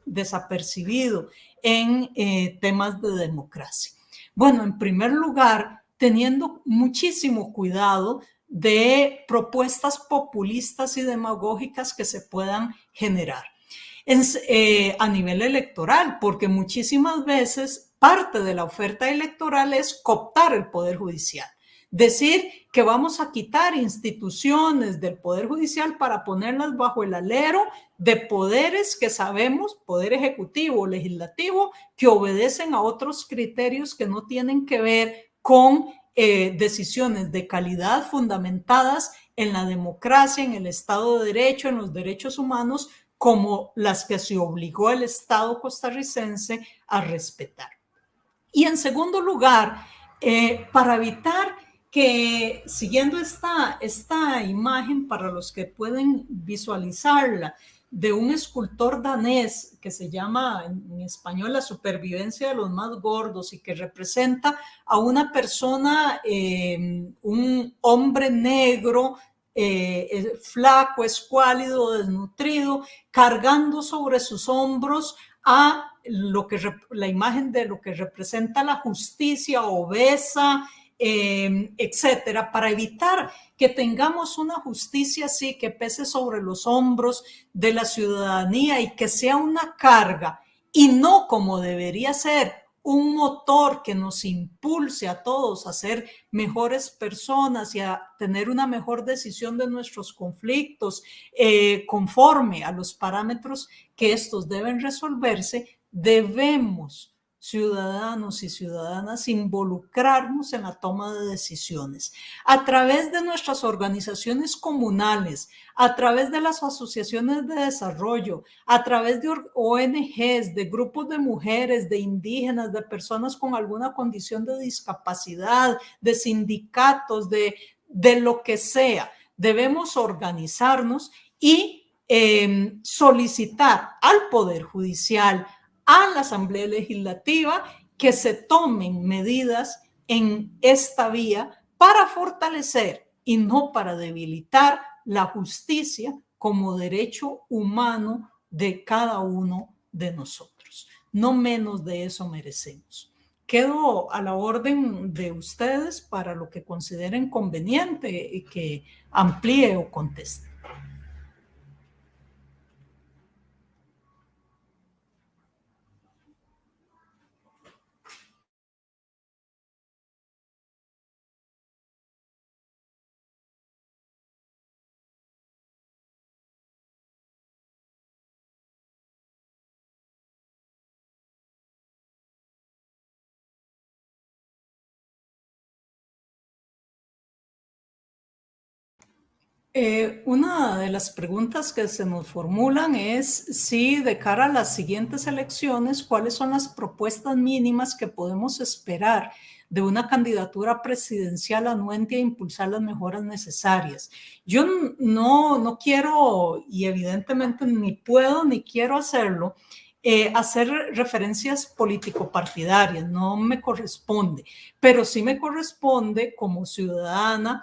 desapercibido en temas de democracia? Bueno, en primer lugar, teniendo muchísimo cuidado de propuestas populistas y demagógicas que se puedan generar a nivel electoral, porque muchísimas veces parte de la oferta electoral es cooptar el Poder Judicial. Decir que vamos a quitar instituciones del Poder Judicial para ponerlas bajo el alero de poderes que sabemos, poder ejecutivo, legislativo, que obedecen a otros criterios que no tienen que ver con decisiones de calidad fundamentadas en la democracia, en el Estado de Derecho, en los derechos humanos, como las que se obligó el Estado costarricense a respetar. Y en segundo lugar, para evitar que, siguiendo esta imagen, para los que pueden visualizarla, de un escultor danés que se llama en español La supervivencia de los más gordos, y que representa a una persona, un hombre negro, flaco, escuálido, desnutrido, cargando sobre sus hombros a la imagen de lo que representa la justicia obesa, etcétera, para evitar que tengamos una justicia así que pese sobre los hombros de la ciudadanía y que sea una carga y no como debería ser un motor que nos impulse a todos a ser mejores personas y a tener una mejor decisión de nuestros conflictos conforme a los parámetros que estos deben resolverse. Debemos, ciudadanos y ciudadanas, involucrarnos en la toma de decisiones a través de nuestras organizaciones comunales, a través de las asociaciones de desarrollo, a través de ONGs, de grupos de mujeres, de indígenas, de personas con alguna condición de discapacidad, de sindicatos, de lo que sea. Debemos organizarnos y solicitar al Poder Judicial, a la Asamblea Legislativa, que se tomen medidas en esta vía para fortalecer y no para debilitar la justicia como derecho humano de cada uno de nosotros. No menos de eso merecemos. Quedo a la orden de ustedes para lo que consideren conveniente y que amplíe o conteste. Una de las preguntas que se nos formulan es si de cara a las siguientes elecciones, ¿cuáles son las propuestas mínimas que podemos esperar de una candidatura presidencial anuente a impulsar las mejoras necesarias? Yo no quiero, y evidentemente ni puedo ni quiero hacerlo, hacer referencias político-partidarias, no me corresponde, pero sí me corresponde como ciudadana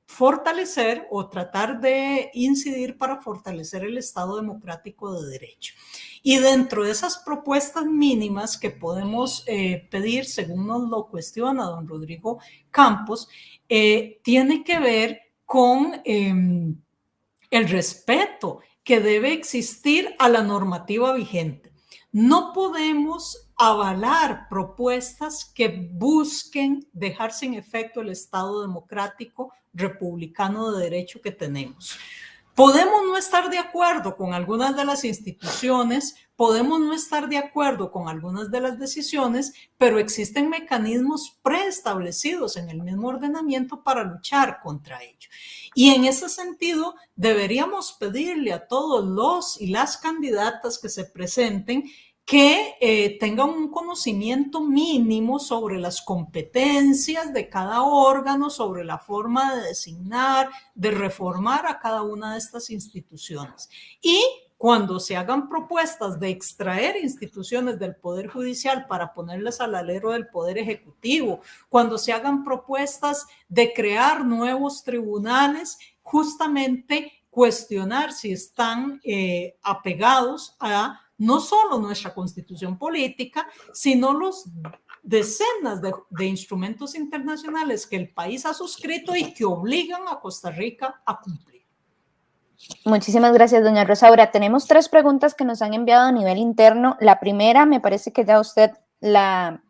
fortalecer o tratar de incidir para fortalecer el Estado democrático de derecho. Y dentro de esas propuestas mínimas que podemos pedir, según nos lo cuestiona don Rodrigo Campos, tiene que ver con el respeto que debe existir a la normativa vigente. No podemos avalar propuestas que busquen dejar sin efecto el Estado democrático republicano de derecho que tenemos. Podemos no estar de acuerdo con algunas de las instituciones, podemos no estar de acuerdo con algunas de las decisiones, pero existen mecanismos preestablecidos en el mismo ordenamiento para luchar contra ello. Y en ese sentido, deberíamos pedirle a todos los y las candidatas que se presenten que tengan un conocimiento mínimo sobre las competencias de cada órgano, sobre la forma de designar, de reformar a cada una de estas instituciones. Y cuando se hagan propuestas de extraer instituciones del Poder Judicial para ponerlas al alero del Poder Ejecutivo, cuando se hagan propuestas de crear nuevos tribunales, justamente cuestionar si están apegados a no solo nuestra constitución política, sino los decenas de instrumentos internacionales que el país ha suscrito y que obligan a Costa Rica a cumplir. Muchísimas gracias, doña Rosaura. Tenemos 3 preguntas que nos han enviado a nivel interno. La primera, me parece que ya usted la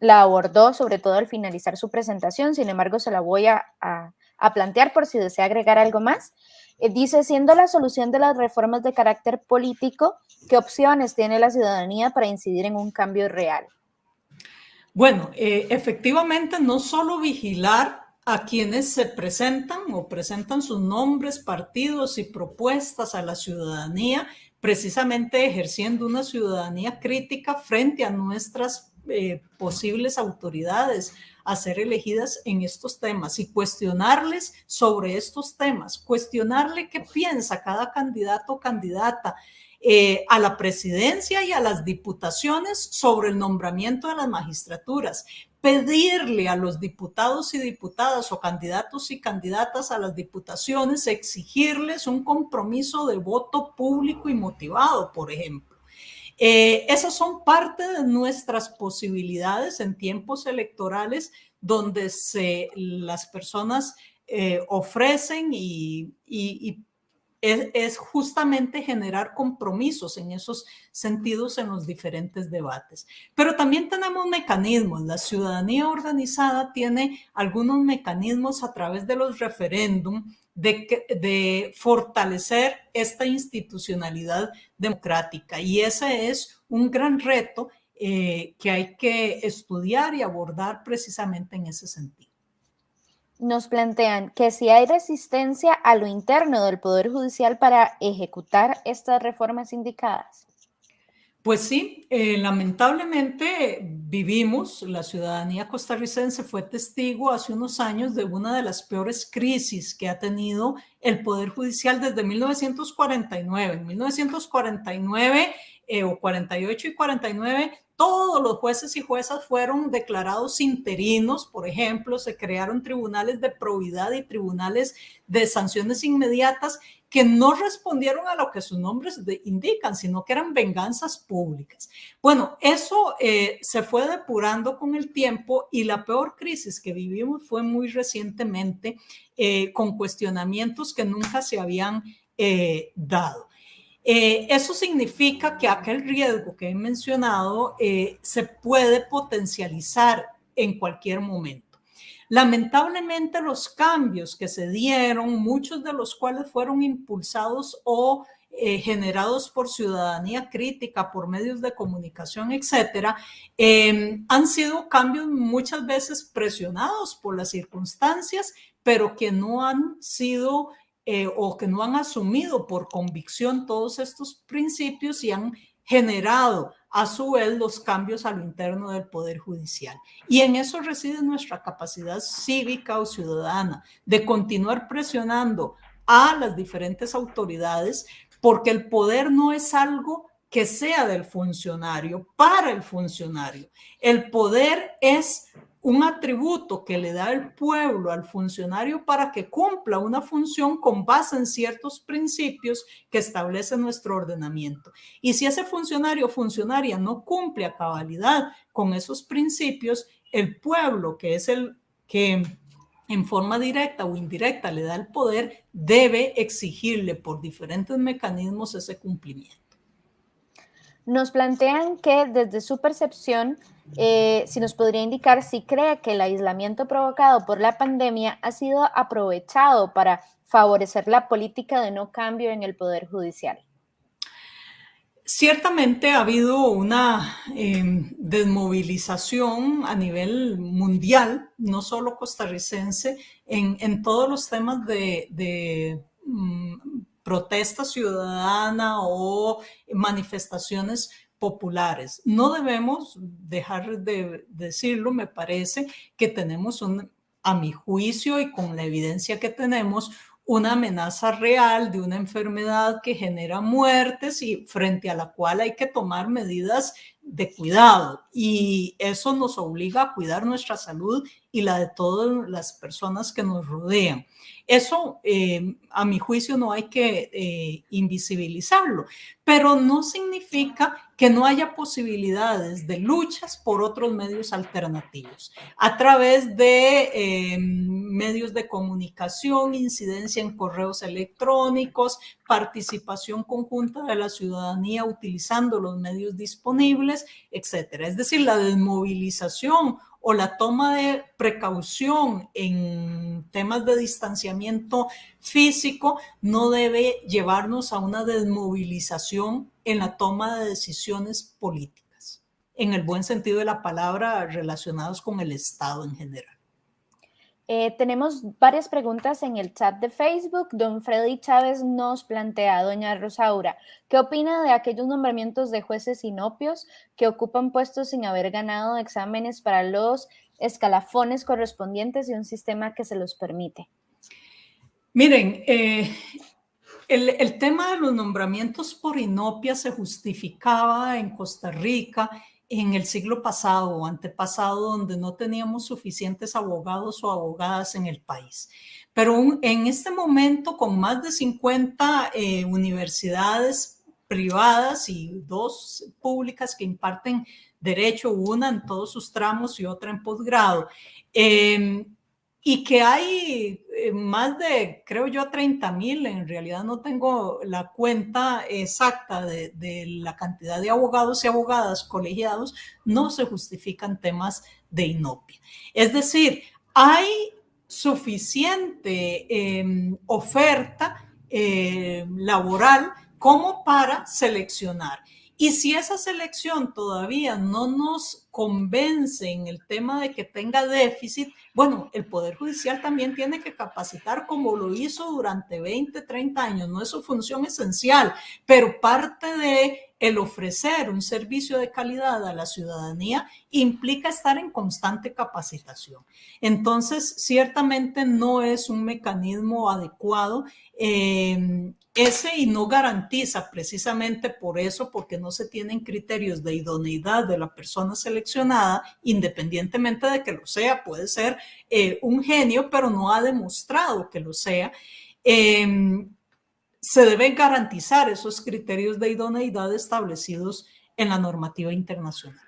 abordó, sobre todo al finalizar su presentación. Sin embargo, se la voy a plantear por si desea agregar algo más. Dice, siendo la solución de las reformas de carácter político, ¿qué opciones tiene la ciudadanía para incidir en un cambio real? Bueno, efectivamente, no solo vigilar a quienes se presentan o presentan sus nombres, partidos y propuestas a la ciudadanía, precisamente ejerciendo una ciudadanía crítica frente a nuestras posibles autoridades a ser elegidas en estos temas y cuestionarles sobre estos temas, cuestionarle qué piensa cada candidato o candidata a la presidencia y a las diputaciones sobre el nombramiento de las magistraturas, pedirle a los diputados y diputadas o candidatos y candidatas a las diputaciones, exigirles un compromiso de voto público y motivado, por ejemplo. Esas son parte de nuestras posibilidades en tiempos electorales donde las personas ofrecen y es justamente generar compromisos en esos sentidos en los diferentes debates. Pero también tenemos mecanismos. La ciudadanía organizada tiene algunos mecanismos a través de los referéndum de fortalecer esta institucionalidad democrática. Y ese es un gran reto que hay que estudiar y abordar precisamente en ese sentido. Nos plantean que si hay resistencia a lo interno del Poder Judicial para ejecutar estas reformas indicadas. Pues sí, lamentablemente vivimos, la ciudadanía costarricense fue testigo hace unos años de una de las peores crisis que ha tenido el Poder Judicial desde 1949. En 1949 o 48 y 49, todos los jueces y juezas fueron declarados interinos. Por ejemplo, se crearon tribunales de probidad y tribunales de sanciones inmediatas que no respondieron a lo que sus nombres indican, sino que eran venganzas públicas. Bueno, eso se fue depurando con el tiempo, y la peor crisis que vivimos fue muy recientemente, con cuestionamientos que nunca se habían dado. Eso significa que aquel riesgo que he mencionado se puede potencializar en cualquier momento. Lamentablemente, los cambios que se dieron, muchos de los cuales fueron impulsados o generados por ciudadanía crítica, por medios de comunicación, etcétera, han sido cambios muchas veces presionados por las circunstancias, pero que no han sido o que no han asumido por convicción todos estos principios, y han generado a su vez los cambios a lo interno del Poder Judicial. Y en eso reside nuestra capacidad cívica o ciudadana de continuar presionando a las diferentes autoridades, porque el poder no es algo que sea del funcionario, para el funcionario. El poder es un atributo que le da el pueblo al funcionario para que cumpla una función con base en ciertos principios que establece nuestro ordenamiento. Y si ese funcionario o funcionaria no cumple a cabalidad con esos principios, el pueblo, que es el que en forma directa o indirecta le da el poder, debe exigirle por diferentes mecanismos ese cumplimiento. Nos plantean que desde su percepción, si nos podría indicar si cree que el aislamiento provocado por la pandemia ha sido aprovechado para favorecer la política de no cambio en el Poder Judicial. Ciertamente ha habido una desmovilización a nivel mundial, no solo costarricense, en todos los temas de protesta ciudadana o manifestaciones populares. No debemos dejar de decirlo. Me parece que tenemos a mi juicio y con la evidencia que tenemos, una amenaza real de una enfermedad que genera muertes y frente a la cual hay que tomar medidas de cuidado, y eso nos obliga a cuidar nuestra salud y la de todas las personas que nos rodean. Eso, a mi juicio, no hay que invisibilizarlo, pero no significa que no haya posibilidades de luchas por otros medios alternativos, a través de medios de comunicación, incidencia en correos electrónicos, participación conjunta de la ciudadanía utilizando los medios disponibles, etcétera. Es decir, la desmovilización o la toma de precaución en temas de distanciamiento físico no debe llevarnos a una desmovilización en la toma de decisiones políticas, en el buen sentido de la palabra, relacionados con el Estado en general. Tenemos varias preguntas en el chat de Facebook. Don Freddy Chávez nos plantea, doña Rosaura, ¿qué opina de aquellos nombramientos de jueces inopios que ocupan puestos sin haber ganado exámenes para los escalafones correspondientes y un sistema que se los permite? Miren, el tema de los nombramientos por inopia se justificaba en Costa Rica en el siglo pasado o antepasado, donde no teníamos suficientes abogados o abogadas en el país. Pero en este momento, con más de 50 universidades privadas y 2 públicas que imparten derecho, una en todos sus tramos y otra en posgrado, y que hay más de, creo yo, 30,000, en realidad no tengo la cuenta exacta de la cantidad de abogados y abogadas colegiados, no se justifican temas de inopia. Es decir, hay suficiente oferta laboral como para seleccionar. Y si esa selección todavía no nos convence en el tema de que tenga déficit, bueno, el Poder Judicial también tiene que capacitar, como lo hizo durante 20, 30 años. No es su función esencial, pero parte de el ofrecer un servicio de calidad a la ciudadanía implica estar en constante capacitación. Entonces, ciertamente no es un mecanismo adecuado ese y no garantiza precisamente por eso, porque no se tienen criterios de idoneidad de la persona seleccionada, independientemente de que lo sea, puede ser un genio, pero no ha demostrado que lo sea. Se deben garantizar esos criterios de idoneidad establecidos en la normativa internacional.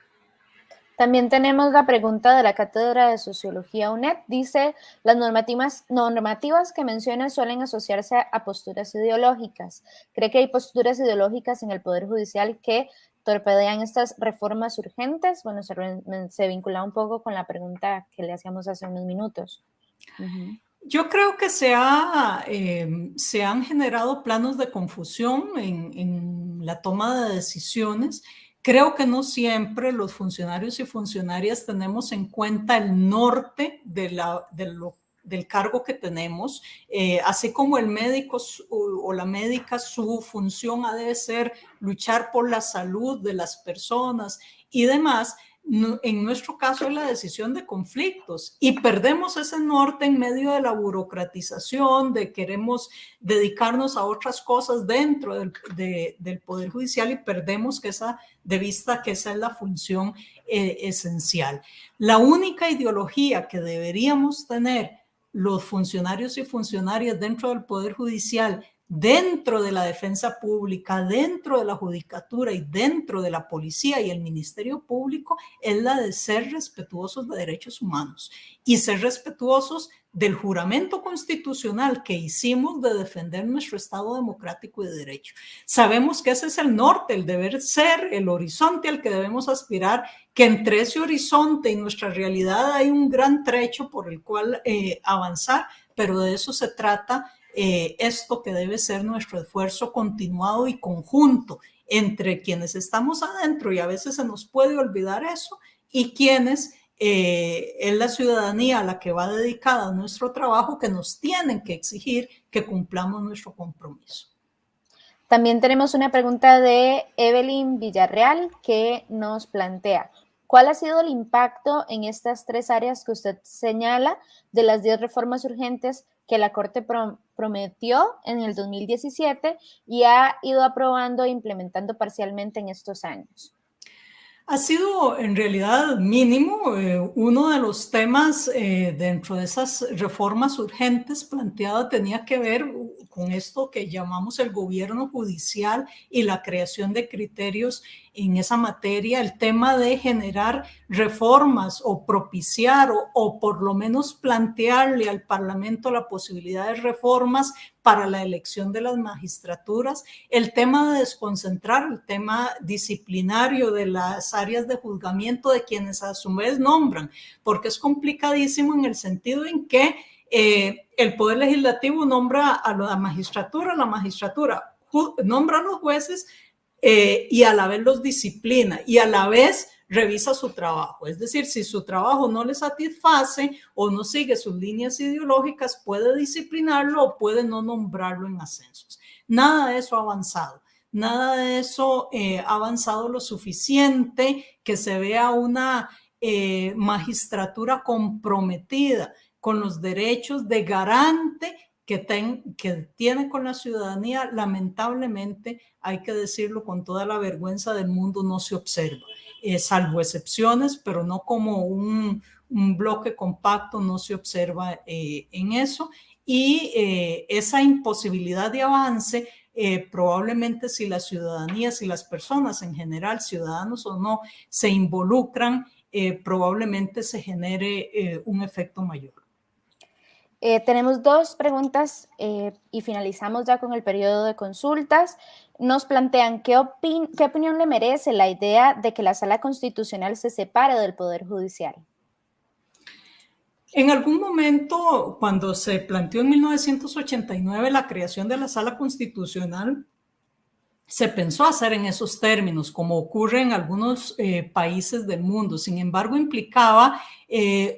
También tenemos la pregunta de la Cátedra de Sociología UNED. Dice, las normativas que menciona suelen asociarse a posturas ideológicas. ¿Cree que hay posturas ideológicas en el Poder Judicial que torpedean estas reformas urgentes? Bueno, se vincula un poco con la pregunta que le hacíamos hace unos minutos. Yo creo que se han generado planos de confusión en la toma de decisiones. Creo que no siempre los funcionarios y funcionarias tenemos en cuenta el norte del cargo que tenemos, así como el médico o la médica, su función ha de ser luchar por la salud de las personas y demás. En nuestro caso es la decisión de conflictos y perdemos ese norte en medio de la burocratización, de queremos dedicarnos a otras cosas dentro del Poder Judicial y perdemos de vista que esa es la función esencial. La única ideología que deberíamos tener los funcionarios y funcionarias dentro del Poder Judicial, dentro de la defensa pública, dentro de la judicatura y dentro de la policía y el Ministerio Público es la de ser respetuosos de derechos humanos y ser respetuosos del juramento constitucional que hicimos de defender nuestro Estado democrático y de derecho. Sabemos que ese es el norte, el deber ser, el horizonte al que debemos aspirar, que entre ese horizonte y nuestra realidad hay un gran trecho por el cual avanzar, pero de eso se trata esto que debe ser nuestro esfuerzo continuado y conjunto entre quienes estamos adentro, y a veces se nos puede olvidar eso, y quienes es la ciudadanía a la que va dedicada a nuestro trabajo, que nos tienen que exigir que cumplamos nuestro compromiso. También tenemos una pregunta de Evelyn Villarreal que nos plantea: ¿cuál ha sido el impacto en estas tres áreas que usted señala de las 10 reformas urgentes que la Corte prometió en el 2017 y ha ido aprobando e implementando parcialmente en estos años? Ha sido en realidad mínimo. Uno de los temas dentro de esas reformas urgentes planteadas tenía que ver con esto que llamamos el gobierno judicial y la creación de criterios en esa materia, el tema de generar reformas o propiciar o por lo menos plantearle al Parlamento la posibilidad de reformas para la elección de las magistraturas, el tema de desconcentrar el tema disciplinario de las áreas de juzgamiento de quienes a su vez nombran, porque es complicadísimo en el sentido en que el Poder Legislativo nombra a la magistratura nombra a los jueces y a la vez los disciplina y a la vez revisa su trabajo. Es decir, si su trabajo no le satisface o no sigue sus líneas ideológicas, puede disciplinarlo o puede no nombrarlo en ascensos. Nada de eso ha avanzado. Nada de eso ha avanzado lo suficiente que se vea una magistratura comprometida con los derechos de garante que tiene con la ciudadanía. Lamentablemente, hay que decirlo con toda la vergüenza del mundo, no se observa. Salvo excepciones, pero no como un bloque compacto, no se observa en eso. Y esa imposibilidad de avance, probablemente si la ciudadanía, si las personas en general, ciudadanos o no, se involucran, probablemente se genere un efecto mayor. Tenemos dos preguntas y finalizamos ya con el periodo de consultas. Nos plantean qué opinión le merece la idea de que la Sala Constitucional se separe del Poder Judicial. En algún momento, cuando se planteó en 1989 la creación de la Sala Constitucional, se pensó hacer en esos términos, como ocurre en algunos países del mundo. Sin embargo, implicaba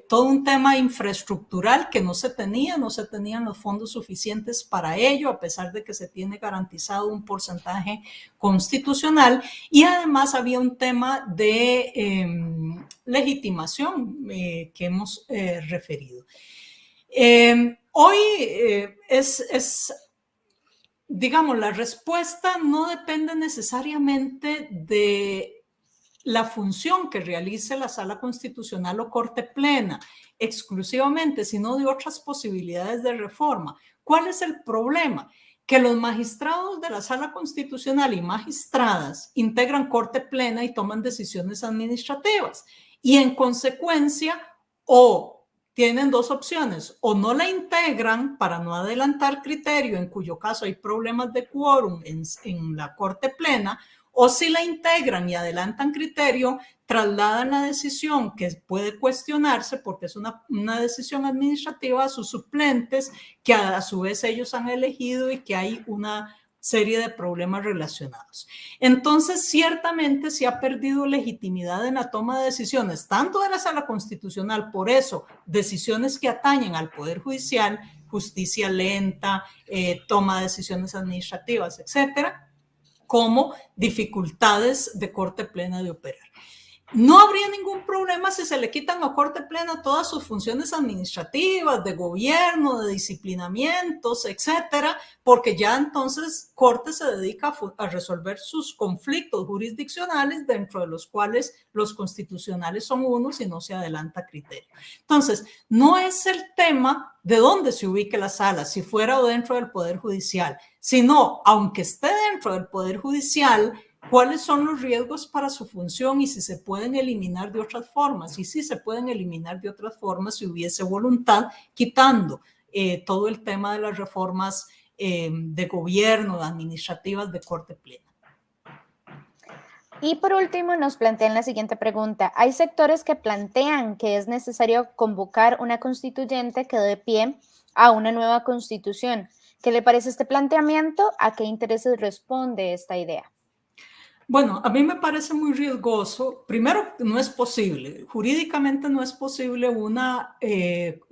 todo un tema infraestructural que no se tenían los fondos suficientes para ello, a pesar de que se tiene garantizado un porcentaje constitucional. Y además había un tema de legitimación que hemos referido. Hoy digamos, la respuesta no depende necesariamente de la función que realice la Sala Constitucional o Corte Plena exclusivamente, sino de otras posibilidades de reforma. ¿Cuál es el problema? Que los magistrados de la Sala Constitucional y magistradas integran Corte Plena y toman decisiones administrativas. Y en consecuencia, o tienen dos opciones, o no la integran para no adelantar criterio, en cuyo caso hay problemas de quórum en la Corte Plena, o si la integran y adelantan criterio, trasladan la decisión que puede cuestionarse porque es una decisión administrativa a sus suplentes que a su vez ellos han elegido y que hay una serie de problemas relacionados. Entonces, ciertamente se ha perdido legitimidad en la toma de decisiones, tanto de la Sala Constitucional, por eso, decisiones que atañen al Poder Judicial, justicia lenta, toma de decisiones administrativas, etcétera, como dificultades de Corte Plena de operar. No habría ningún problema si se le quitan a Corte Plena todas sus funciones administrativas, de gobierno, de disciplinamientos, etcétera, porque ya entonces Corte se dedica a resolver sus conflictos jurisdiccionales, dentro de los cuales los constitucionales son unos y no se adelanta criterio. Entonces, no es el tema de dónde se ubique la sala, si fuera o dentro del Poder Judicial, sino, aunque esté dentro del Poder Judicial, cuáles son los riesgos para su función y si se pueden eliminar de otras formas. Y si se pueden eliminar de otras formas si hubiese voluntad, quitando todo el tema de las reformas de gobierno, administrativas de Corte Plena. Y por último, nos plantean la siguiente pregunta. Hay sectores que plantean que es necesario convocar una constituyente que dé pie a una nueva constitución. ¿Qué le parece este planteamiento? ¿A qué intereses responde esta idea? Bueno, a mí me parece muy riesgoso. Primero, no es posible, jurídicamente no es posible una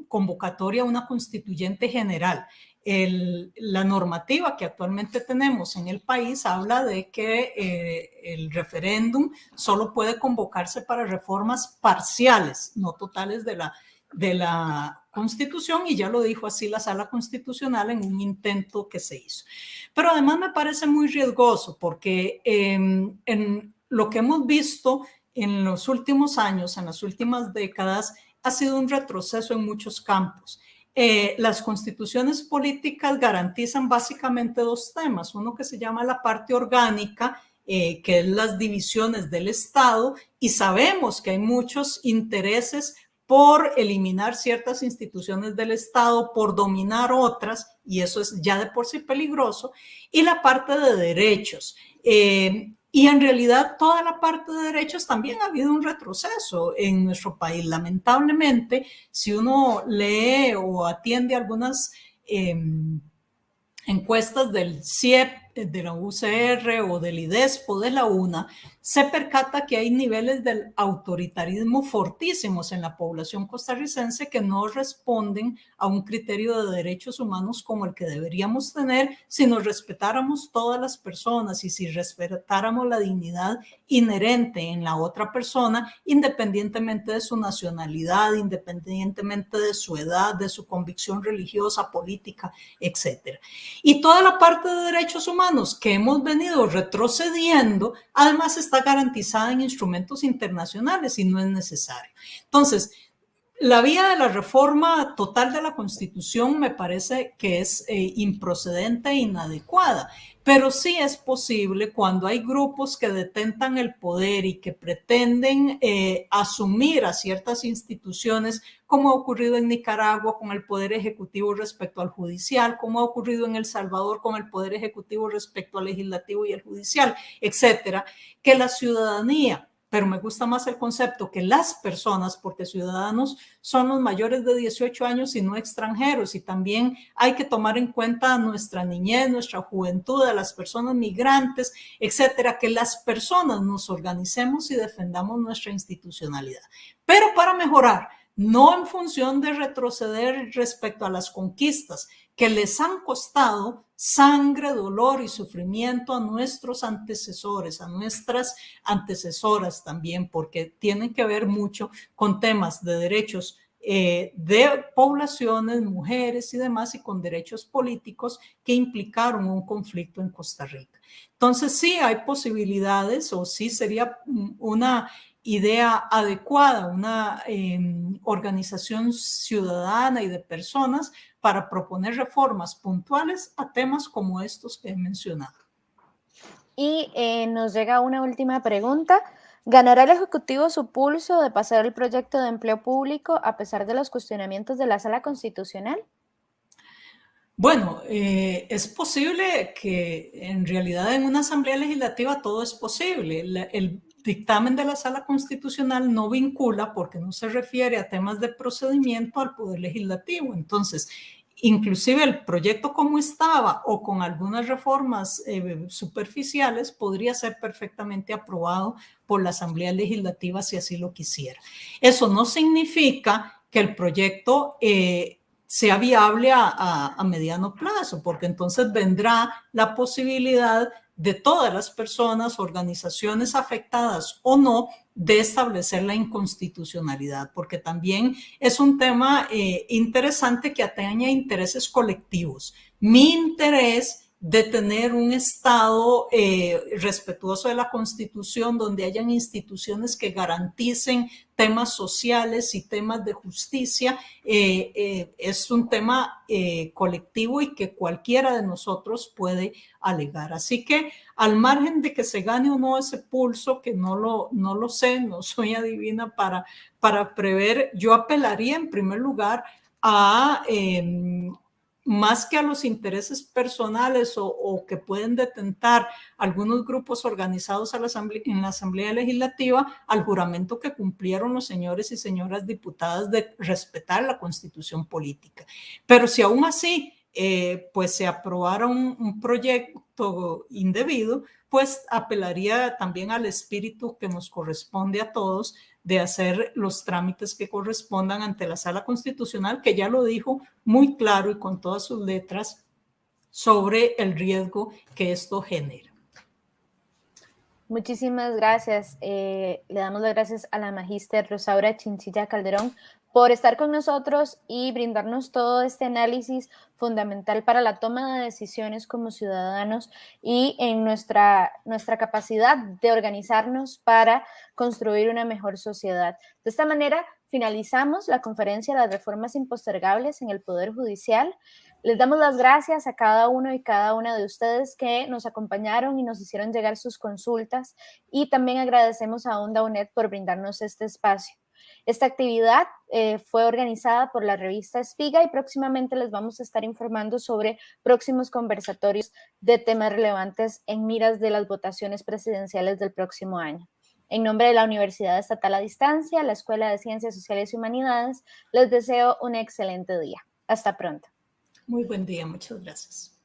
convocatoria a una constituyente general. La normativa que actualmente tenemos en el país habla de que el referéndum solo puede convocarse para reformas parciales, no totales de la Constitución, y ya lo dijo así la Sala Constitucional en un intento que se hizo. Pero además me parece muy riesgoso porque en lo que hemos visto en los últimos años, en las últimas décadas, ha sido un retroceso en muchos campos. Las constituciones políticas garantizan básicamente dos temas, uno que se llama la parte orgánica, que es las divisiones del Estado, y sabemos que hay muchos intereses por eliminar ciertas instituciones del Estado, por dominar otras, y eso es ya de por sí peligroso, y la parte de derechos. Y en realidad toda la parte de derechos también ha habido un retroceso en nuestro país. Lamentablemente, si uno lee o atiende algunas encuestas del CIEP, de la UCR o del IDESPO, de la UNA, se percata que hay niveles del autoritarismo fortísimos en la población costarricense que no responden a un criterio de derechos humanos como el que deberíamos tener si nos respetáramos todas las personas y si respetáramos la dignidad inherente en la otra persona, independientemente de su nacionalidad, independientemente de su edad, de su convicción religiosa, política, etc. Y toda la parte de derechos humanos que hemos venido retrocediendo, además está garantizada en instrumentos internacionales y no es necesario. Entonces, la vía de la reforma total de la Constitución me parece que es improcedente e inadecuada, pero sí es posible cuando hay grupos que detentan el poder y que pretenden asumir a ciertas instituciones, como ha ocurrido en Nicaragua con el Poder Ejecutivo respecto al Judicial, como ha ocurrido en El Salvador con el Poder Ejecutivo respecto al Legislativo y el Judicial, etcétera, que la ciudadanía pero me gusta más el concepto que las personas, porque ciudadanos son los mayores de 18 años y no extranjeros, y también hay que tomar en cuenta nuestra niñez, nuestra juventud, a las personas migrantes, etcétera, que las personas nos organicemos y defendamos nuestra institucionalidad. Pero para mejorar, no en función de retroceder respecto a las conquistas que les han costado sangre, dolor y sufrimiento a nuestros antecesores, a nuestras antecesoras también, porque tienen que ver mucho con temas de derechos de poblaciones, mujeres y demás, y con derechos políticos que implicaron un conflicto en Costa Rica. Entonces sí hay posibilidades, o sí sería una idea adecuada, una organización ciudadana y de personas para proponer reformas puntuales a temas como estos que he mencionado. Y nos llega una última pregunta. ¿Ganará el Ejecutivo su pulso de pasar el proyecto de empleo público a pesar de los cuestionamientos de la Sala Constitucional? Bueno, es posible que en realidad en una asamblea legislativa todo es posible. El dictamen de la Sala Constitucional no vincula, porque no se refiere a temas de procedimiento, al Poder Legislativo. Entonces, inclusive el proyecto como estaba o con algunas reformas superficiales podría ser perfectamente aprobado por la Asamblea Legislativa si así lo quisiera. Eso no significa que el proyecto sea viable a mediano plazo, porque entonces vendrá la posibilidad de todas las personas, organizaciones afectadas o no, de establecer la inconstitucionalidad, porque también es un tema interesante que atañe a intereses colectivos. Mi interés de tener un Estado respetuoso de la Constitución, donde hayan instituciones que garanticen temas sociales y temas de justicia, es un tema colectivo y que cualquiera de nosotros puede alegar. Así que al margen de que se gane o no ese pulso, que no lo sé, no soy adivina para prever, yo apelaría en primer lugar a más que a los intereses personales o que pueden detentar algunos grupos organizados en la Asamblea Legislativa, al juramento que cumplieron los señores y señoras diputadas de respetar la Constitución política. Pero si aún así pues se aprobara un proyecto indebido, pues apelaría también al espíritu que nos corresponde a todos de hacer los trámites que correspondan ante la Sala Constitucional, que ya lo dijo muy claro y con todas sus letras sobre el riesgo que esto genera. Muchísimas gracias. Le damos las gracias a la magíster Rosaura Chinchilla Calderón por estar con nosotros y brindarnos todo este análisis fundamental para la toma de decisiones como ciudadanos y en nuestra capacidad de organizarnos para construir una mejor sociedad. De esta manera, finalizamos la conferencia de las reformas impostergables en el Poder Judicial. Les damos las gracias a cada uno y cada una de ustedes que nos acompañaron y nos hicieron llegar sus consultas, y también agradecemos a Onda UNED por brindarnos este espacio. Esta actividad fue organizada por la revista Espiga y próximamente les vamos a estar informando sobre próximos conversatorios de temas relevantes en miras de las votaciones presidenciales del próximo año. En nombre de la Universidad Estatal a Distancia, la Escuela de Ciencias Sociales y Humanidades, les deseo un excelente día. Hasta pronto. Muy buen día, muchas gracias.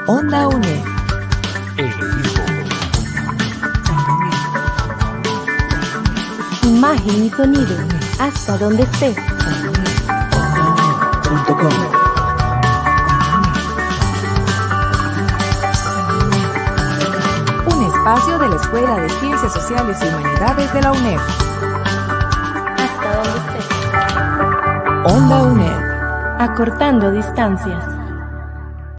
Onda UNED. Imagen y sonido, hasta donde estés. Un espacio espacio de la Escuela de Ciencias Sociales y Humanidades de la UNED. Hasta donde estés. Onda UNED. Acortando distancias.